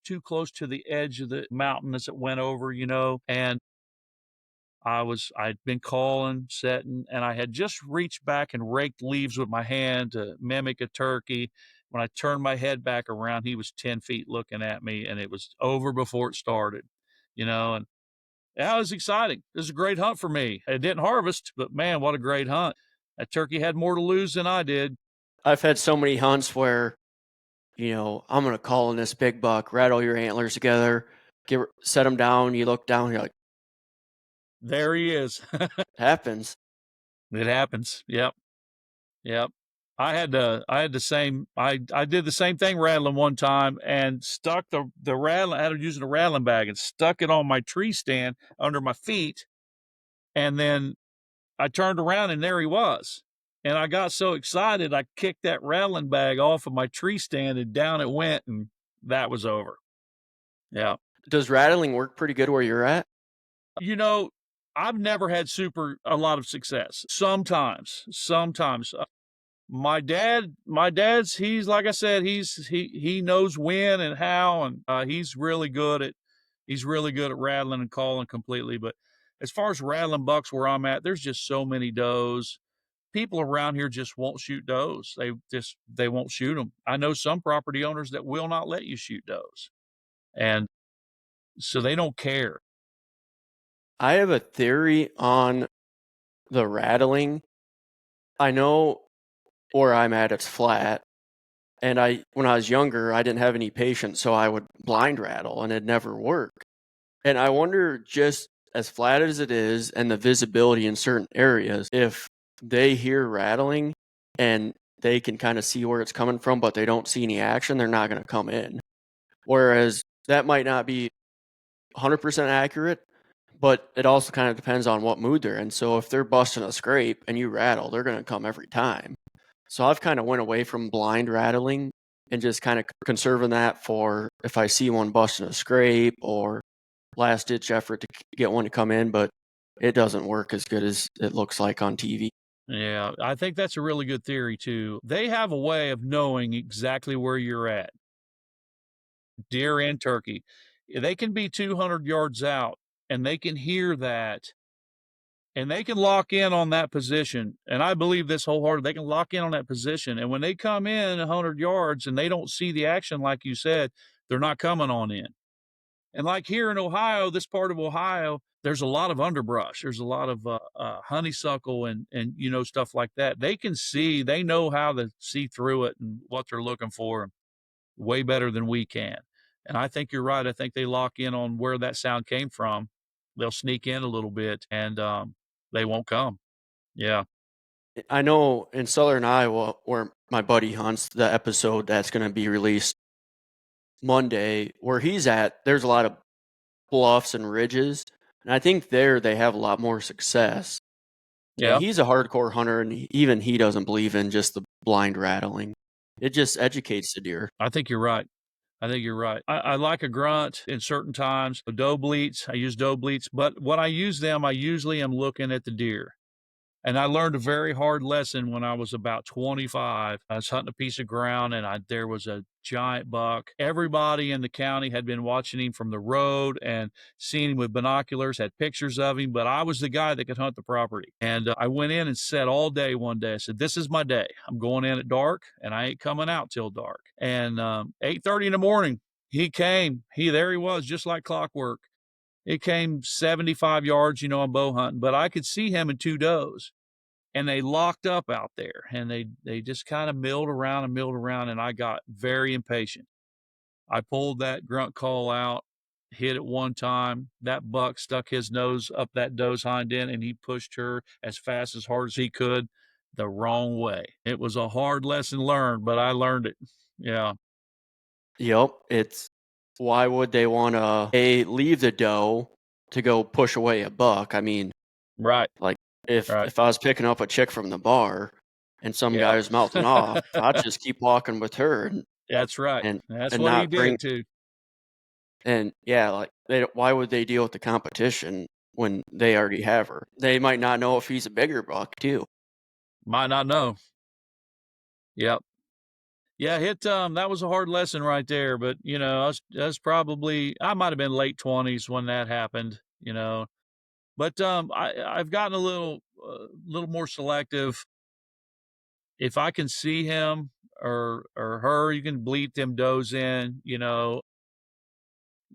too close to the edge of the mountain as it went over, and I'd been calling, setting, and I had just reached back and raked leaves with my hand to mimic a turkey. When I turned my head back around, he was 10 feet looking at me, and it was over before it started, and that was exciting. It was a great hunt for me. It didn't harvest, but man, what a great hunt. That turkey had more to lose than I did. I've had so many hunts where, I'm going to call in this big buck, rattle your antlers together, set them down. You look down, you're like, There he is. happens. It happens. Yep. Yep. I did the same thing rattling one time and stuck the rattling. I had using a rattling bag and stuck it on my tree stand under my feet. And then I turned around and there he was. And I got so excited, I kicked that rattling bag off of my tree stand and down it went, and that was over. Yeah. Does rattling work pretty good where you're at? You know, I've never had a lot of success. Sometimes. My dad's, he's like I said, he knows when and how, and he's really good at rattling and calling completely. But as far as rattling bucks where I'm at, there's just so many does. People around here just won't shoot does. They won't shoot them. I know some property owners that will not let you shoot does, and so they don't care. I have a theory on the rattling. I know where I'm at, it's flat. And when I was younger, I didn't have any patience, so I would blind rattle and it'd never work. And I wonder, just as flat as it is and the visibility in certain areas, if they hear rattling and they can kind of see where it's coming from, but they don't see any action, they're not going to come in. Whereas that might not be 100% accurate, but it also kind of depends on what mood they're in. So if they're busting a scrape and you rattle, they're going to come every time. So I've kind of went away from blind rattling and just kind of conserving that for if I see one busting a scrape or last ditch effort to get one to come in, but it doesn't work as good as it looks like on TV. Yeah, I think that's a really good theory too. They have a way of knowing exactly where you're at, deer and turkey. They can be 200 yards out and they can hear that and they can lock in on that position. And I believe this wholeheartedly. They can lock in on that position. And when they come in 100 yards and they don't see the action, like you said, they're not coming on in. And like here in Ohio, this part of Ohio, there's a lot of underbrush. There's a lot of honeysuckle and stuff like that. They can see, they know how to see through it and what they're looking for way better than we can. And I think you're right. I think they lock in on where that sound came from. They'll sneak in a little bit and they won't come. Yeah. I know in Southern Iowa, where my buddy hunts, the episode that's gonna be released Monday, where he's at, there's a lot of bluffs and ridges, and I think there they have a lot more success. And Yeah. he's a hardcore hunter, and even he doesn't believe in just the blind rattling. It just educates the deer. I think you're right. I think you're right. I like a grunt in certain times. Doe bleats, I use doe bleats, but when I use them, I usually am looking at the deer. And I learned a very hard lesson when I was about 25. I was hunting a piece of ground and there was a giant buck. Everybody in the county had been watching him from the road and seeing him with binoculars, had pictures of him, but I was the guy that could hunt the property. And I went in and sat all day one day. I said, "This is my day. I'm going in at dark and I ain't coming out till dark." And 8:30 in the morning, he came. There he was, just like clockwork. It came 75 yards, I'm bow hunting, but I could see him and two does. And they locked up out there and they just kind of milled around. And I got very impatient. I pulled that grunt call out, hit it one time. That buck stuck his nose up that doe's hind end and he pushed her as fast as hard as he could the wrong way. It was a hard lesson learned, but I learned it. Yeah. Yep, it's why would they wanna, A, leave the doe to go push away a buck? I mean, Right. like, if Right. if I was picking up a chick from the bar and some Yeah. guy was mouthing off, I'd just keep walking with her That's right. and That's and what he not bring did too. and yeah, like, why would they deal with the competition when they already have her? They might not know if he's a bigger buck too. Might not know. Yep. Yeah, that was a hard lesson right there, but, I was probably I might have been late 20s when that happened. But, I've gotten a little more selective. If I can see him or her, you can bleat them does in.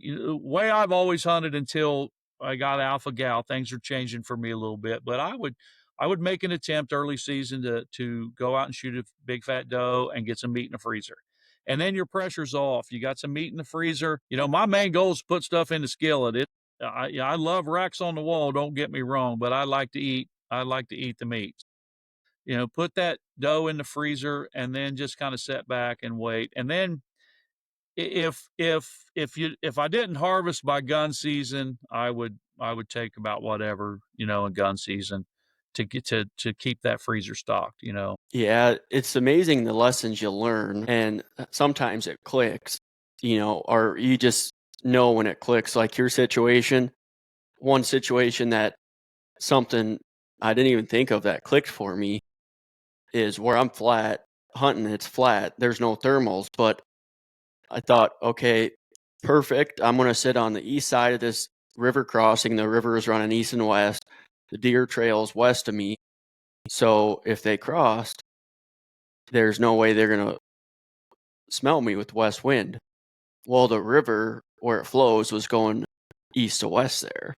Way I've always hunted until I got alpha gal, things are changing for me a little bit, but I would make an attempt early season to go out and shoot a big fat doe and get some meat in the freezer. And then your pressure's off. You got some meat in the freezer. My main goal is to put stuff in the skillet. I love racks on the wall, don't get me wrong, but I like to eat. I like to eat the meat. Put that doe in the freezer and then just kind of sit back and wait. And then if I didn't harvest by gun season, I would take about whatever, in gun season to get to keep that freezer stocked. Yeah, it's amazing the lessons you learn, and sometimes it clicks, or you just know when it clicks. Like your situation, one situation that something I didn't even think of that clicked for me is where I'm flat hunting. It's flat. There's no thermals, but I thought, okay, perfect. I'm gonna sit on the east side of this river crossing. The river is running east and west. The deer trail's west of me. So if they crossed, there's no way they're gonna smell me with west wind. Well, the river where it flows was going east to west there.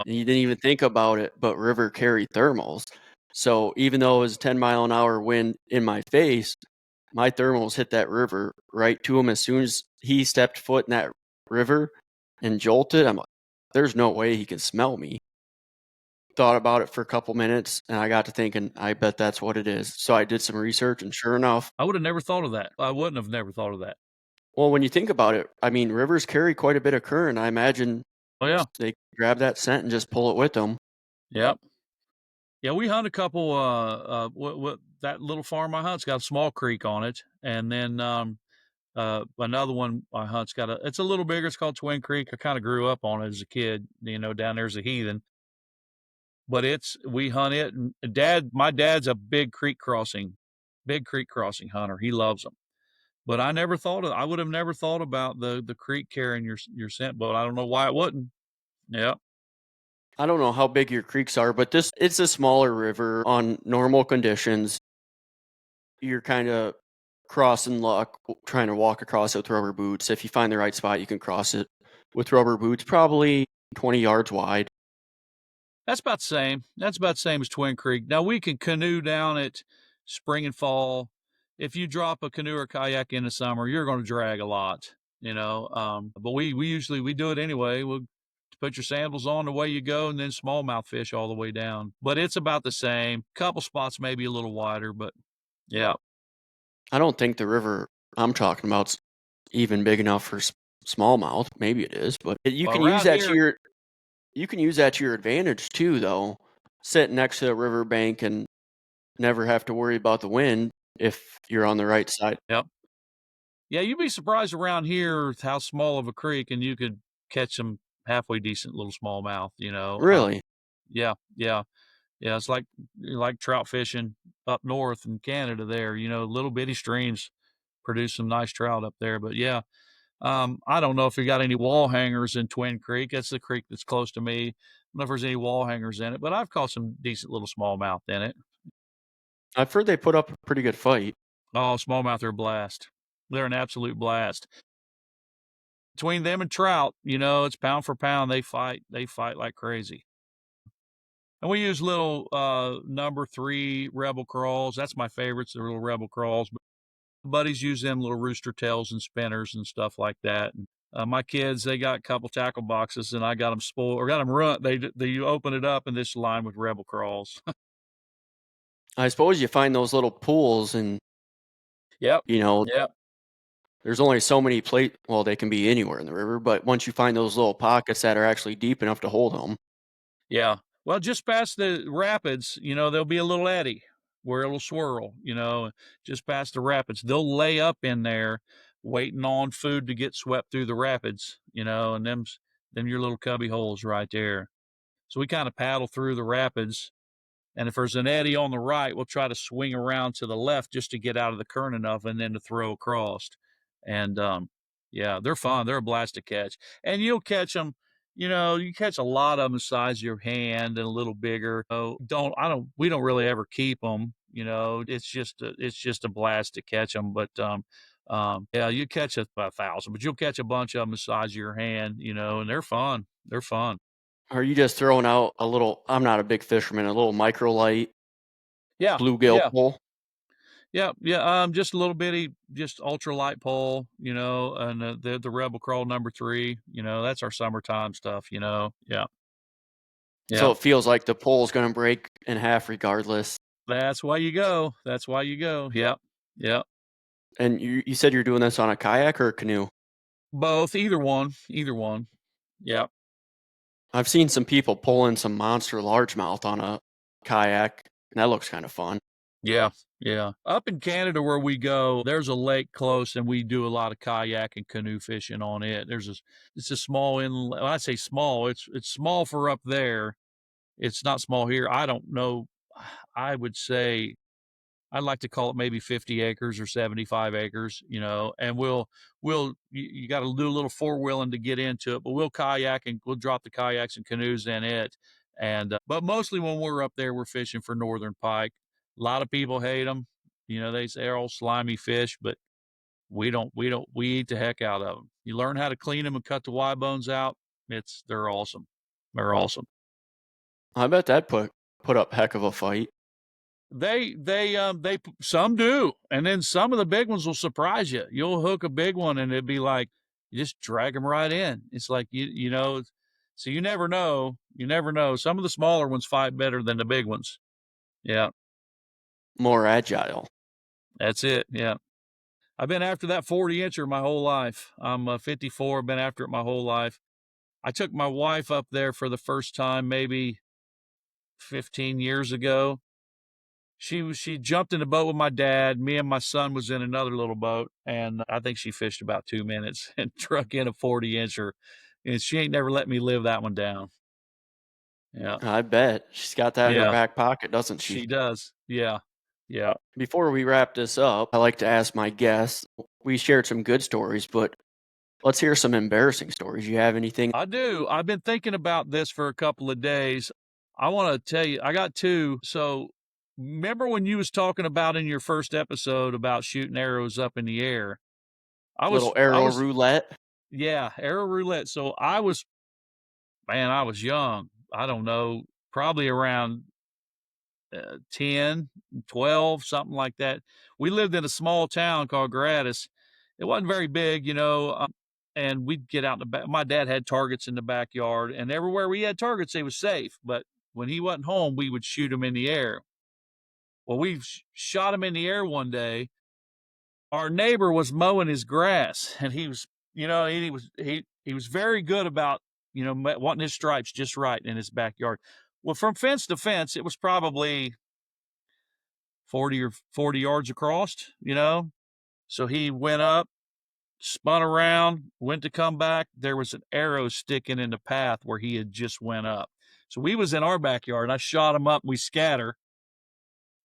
And you didn't even think about it, but river carried thermals. So even though it was a 10-mile-an-hour wind in my face, my thermals hit that river right to him as soon as he stepped foot in that river and jolted. I'm like, there's no way he can smell me. Thought about it for a couple minutes and I got to thinking, I bet that's what it is. So I did some research and sure enough, I would have never thought of that. I wouldn't have never thought of that. well, when you think about it, I mean, rivers carry quite a bit of current. I imagine Oh yeah. they grab that scent and just pull it with them. Yep. Yeah, we hunt a couple. What that little farm I hunt's got a small creek on it, and then another one I hunt's got it's a little bigger. It's called Twin Creek. I kind of grew up on it as a kid. Down there as a heathen. But we hunt it, and my dad's a big creek crossing hunter. He loves them. But I would have never thought about the creek carrying your scent boat. I don't know why it wouldn't. Yeah. I don't know how big your creeks are, but it's a smaller river on normal conditions. You're kind of crossing luck, trying to walk across it with rubber boots. If you find the right spot, you can cross it with rubber boots, probably 20 yards wide. That's about the same. That's about the same as Twin Creek. Now we can canoe down it spring and fall. If you drop a canoe or kayak in the summer, you're going to drag a lot, you know. But we usually we do it anyway. We'll put your sandals on, away you go, and then smallmouth fish all the way down. But it's about the same. Couple spots maybe a little wider, but yeah. I don't think the river I'm talking about's even big enough for smallmouth. Maybe it is, but you Well, can use around that to here, your advantage too, though. Sitting next to a riverbank and never have to worry about the wind if you're on the right side. yep. Yeah, you'd be surprised around here how small of a creek, and you could catch some halfway decent little smallmouth. Really, Yeah, yeah. Yeah, it's like trout fishing up north in Canada there, little bitty streams produce some nice trout up there. But yeah, I don't know if we got any wall hangers in Twin Creek. That's the creek that's close to me. I don't know if there's any wall hangers in it, but I've caught some decent little smallmouth in it. I've heard they put up a pretty good fight. Oh, smallmouth are a blast. They're an absolute blast. Between them and trout, it's pound for pound. They fight. They fight like crazy. And we use little number 3 rebel crawls. That's my favorites, the little rebel crawls. But buddies use them little rooster tails and spinners and stuff like that. And, my kids, they got a couple tackle boxes, and I got them spoiled or got them run. They open it up, and this line with rebel crawls. I suppose you find those little pools, and Yep. you know Yep. there's only so many plate. Well, they can be anywhere in the river, but once you find those little pockets that are actually deep enough to hold them, Yeah. Well, just past the rapids, there'll be a little eddy where it'll swirl, just past the rapids. They'll lay up in there waiting on food to get swept through the rapids, and them your little cubby holes right there. So we kind of paddle through the rapids. And if there's an eddy on the right, we'll try to swing around to the left just to get out of the current enough and then to throw across. And yeah, they're fun. They're a blast to catch. And you'll catch them, you catch a lot of them the size of your hand and a little bigger. Oh, we don't really ever keep them. It's just a blast to catch them. But yeah, you catch about 1,000, but you'll catch a bunch of them the size of your hand, and they're fun. They're fun. are you just throwing out a little? I'm not a big fisherman. A little microlight Yeah. bluegill Yeah. pole. Yeah, yeah, just a little bitty, just ultralight pole, and the Rebel Crawl number 3, that's our summertime stuff, Yeah, So yeah. it feels like the pole's gonna break in half regardless. That's why you go. That's why you go. Yep, yep. And you said you're doing this on a kayak or a canoe? Both, either one, either one. Yep. I've seen some people pulling some monster largemouth on a kayak, and that looks kind of fun. Yeah, yeah. Up in Canada where we go, there's a lake close, and we do a lot of kayak and canoe fishing on it. It's a small inlet. When I say small, it's small for up there. It's not small here. I don't know. I would say I'd like to call it maybe 50 acres or 75 acres, and you got to do a little four wheeling to get into it, but we'll kayak and we'll drop the kayaks and canoes in it. But mostly when we're up there, we're fishing for northern pike. A lot of people hate them. They say they're all slimy fish, but we eat the heck out of them. You learn how to clean them and cut the Y bones out. They're awesome. They're awesome. I bet that put up heck of a fight. Some do, and then some of the big ones will surprise you. You'll hook a big one, and it'd be like you just drag them right in. It's like so you never know. You never know. Some of the smaller ones fight better than the big ones. Yeah, More agile. that's it. Yeah, I've been after that 40 incher my whole life. I'm 54. I've been after it my whole life. I took my wife up there for the first time maybe 15 years ago. She jumped in the boat with my dad. Me and my son was in another little boat, and I think she fished about 2 minutes and truck in a 40 incher. And she ain't never let me live that one down. Yeah. I bet. She's got that in her Yeah. back pocket, doesn't she? She does. Yeah. Yeah. Before we wrap this up, I like to ask my guests. We shared some good stories, but let's hear some embarrassing stories. You have anything? I do. I've been thinking about this for a couple of days. I want to tell you, I got two. So remember when you was talking about in your first episode about shooting arrows up in the air? I was Little I arrow was roulette? Yeah, arrow roulette. So I was man, I was young. I don't know, probably around 10, 12, something like that. We lived in a small town called Gratis. It wasn't very big, and we'd get out in the back. My dad had targets in the backyard, and everywhere we had targets, they was safe. But when he wasn't home, we would shoot them in the air. Well, we shot him in the air one day. Our neighbor was mowing his grass, and he was very good about wanting his stripes just right in his backyard. Well, from fence to fence, it was probably 40 yards across. So he went up, spun around, went to come back. There was an arrow sticking in the path where he had just went up. So we was in our backyard, and I shot him up. We scatter,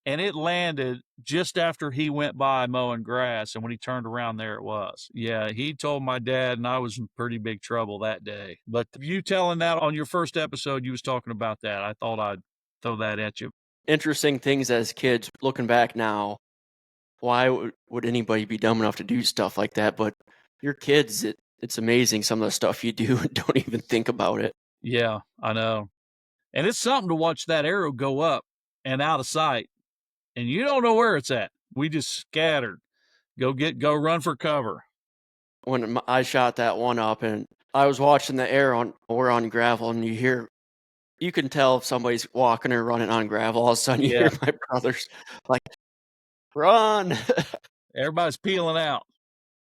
and it landed just after he went by mowing grass. And when he turned around, there it was. Yeah, he told my dad, and I was in pretty big trouble that day. But you telling that on your first episode, you was talking about that. I thought I'd throw that at you. Interesting things as kids, looking back now, why would anybody be dumb enough to do stuff like that? But you're kids, it's amazing some of the stuff you do and don't even think about it. Yeah, I know. And it's something to watch that arrow go up and out of sight, and you don't know where it's at. We just scattered. Go run for cover. When I shot that one up and I was watching the air we're on gravel, and you can tell if somebody's walking or running on gravel. All of a sudden you Yeah, hear my brothers like, run. everybody's peeling out.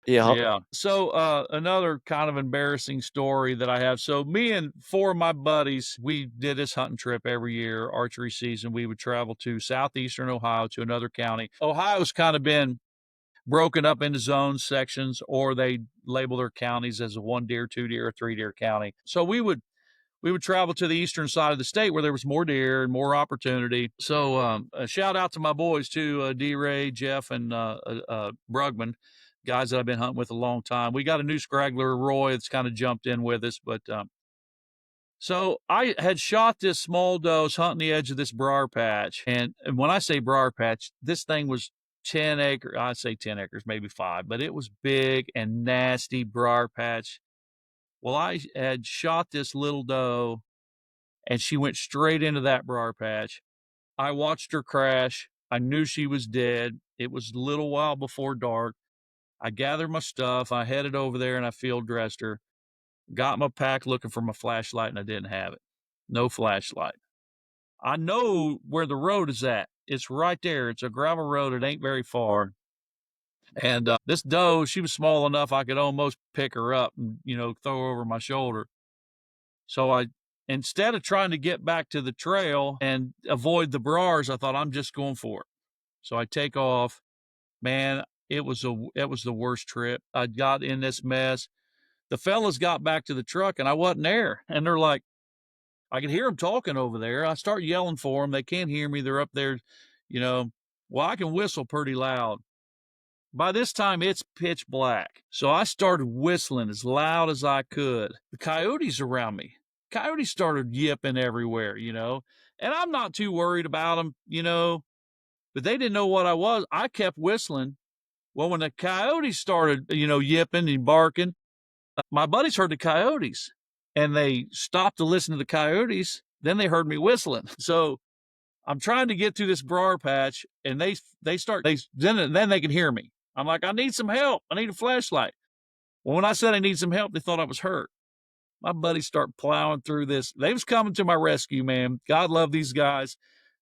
Yep. Yeah. So, another kind of embarrassing story that I have. So, me and four of my buddies, we did this hunting trip every year, archery season. We would travel to southeastern Ohio to another county. Ohio's kind of been broken up into zone sections, or they label their counties as a 1 deer, 2 deer, or 3 deer county. So we would travel to the eastern side of the state where there was more deer and more opportunity. So a shout out to my boys too, D. Ray, Jeff, and Brugman, guys that I've been hunting with a long time. We got a new scraggler, Roy, that's kind of jumped in with us. But so I had shot this small doe, was hunting the edge of this briar patch. And when I say briar patch, this thing was 10 acres. I'd say 10 acres, maybe 5, but it was big and nasty briar patch. Well, I had shot this little doe, and she went straight into that briar patch. I watched her crash. I knew she was dead. It was a little while before dark. I gathered my stuff. I headed over there and I field dressed her. Got my pack looking for my flashlight, and I didn't have it. No flashlight. I know where the road is at. It's right there. It's a gravel road. It ain't very far. And this doe, she was small enough I could almost pick her up and, throw her over my shoulder. So instead of trying to get back to the trail and avoid the briars, I thought I'm just going for it. So I take off. Man, it was the worst trip. I got in this mess. The fellas got back to the truck and I wasn't there. And they're like, I can hear them talking over there. I start yelling for them. They can't hear me. They're up there, you know. Well, I can whistle pretty loud. By this time, it's pitch black. So I started whistling as loud as I could. The coyotes around me, coyotes started yipping everywhere. And I'm not too worried about them, but they didn't know what I was. I kept whistling. Well, when the coyotes started, yipping and barking, my buddies heard the coyotes and they stopped to listen to the coyotes. Then they heard me whistling. So I'm trying to get to this briar patch, and then they can hear me. I'm like, I need some help. I need a flashlight. Well, when I said I need some help, they thought I was hurt. My buddies start plowing through this. They was coming to my rescue, man. God love these guys.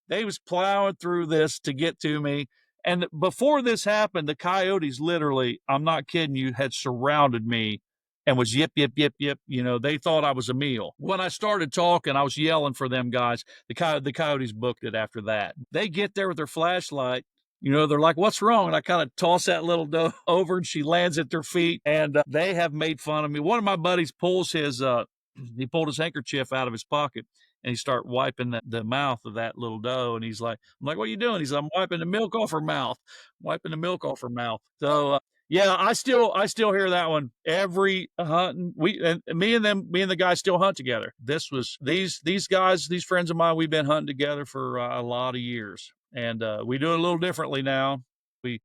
They was plowing through this to get to me. And before this happened, the coyotes literally, I'm not kidding you, had surrounded me and was yip, yip, yip, yip. They thought I was a meal. When I started talking, I was yelling for them guys. The coyotes booked it after that. They get there with their flashlight. They're like, what's wrong? And I kind of toss that little doe over and she lands at their feet. And they have made fun of me. One of my buddies he pulled his handkerchief out of his pocket and he started wiping the mouth of that little doe. And I'm like, what are you doing? He's like, I'm wiping the milk off her mouth, wiping the milk off her mouth. So, yeah, I still hear that one every hunting. Me and the guys still hunt together. These guys, these friends of mine, we've been hunting together for a lot of years, and we do it a little differently now. We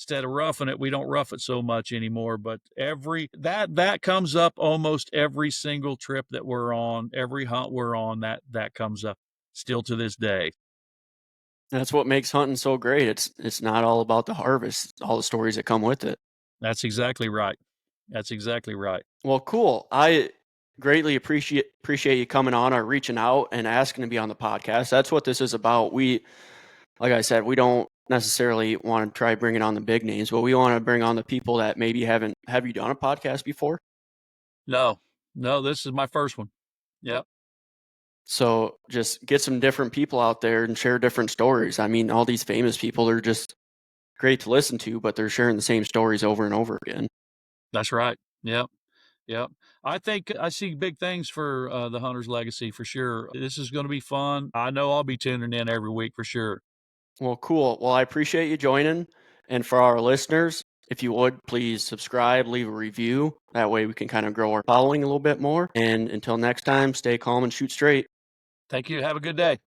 instead of roughing it, we don't rough it so much anymore. But that comes up almost every single trip that we're on, every hunt we're on, that comes up still to this day. That's what makes hunting so great. It's not all about the harvest, all the stories that come with it. That's exactly right. That's exactly right. Well, cool. I greatly appreciate you coming on or reaching out and asking to be on the podcast. That's what this is about. Like I said, we don't necessarily want to try bringing on the big names, but we want to bring on the people that maybe haven't. Have you done a podcast before? No, no, this is my first one. Yep. So just get some different people out there and share different stories. I mean, all these famous people are just great to listen to, but they're sharing the same stories over and over again. That's right. Yep. Yep. I think I see big things for the Hunter's Legacy for sure. This is going to be fun. I know I'll be tuning in every week for sure. Well, cool. Well, I appreciate you joining. And for our listeners, if you would please subscribe, leave a review. That way we can kind of grow our following a little bit more. And until next time, stay calm and shoot straight. Thank you. Have a good day.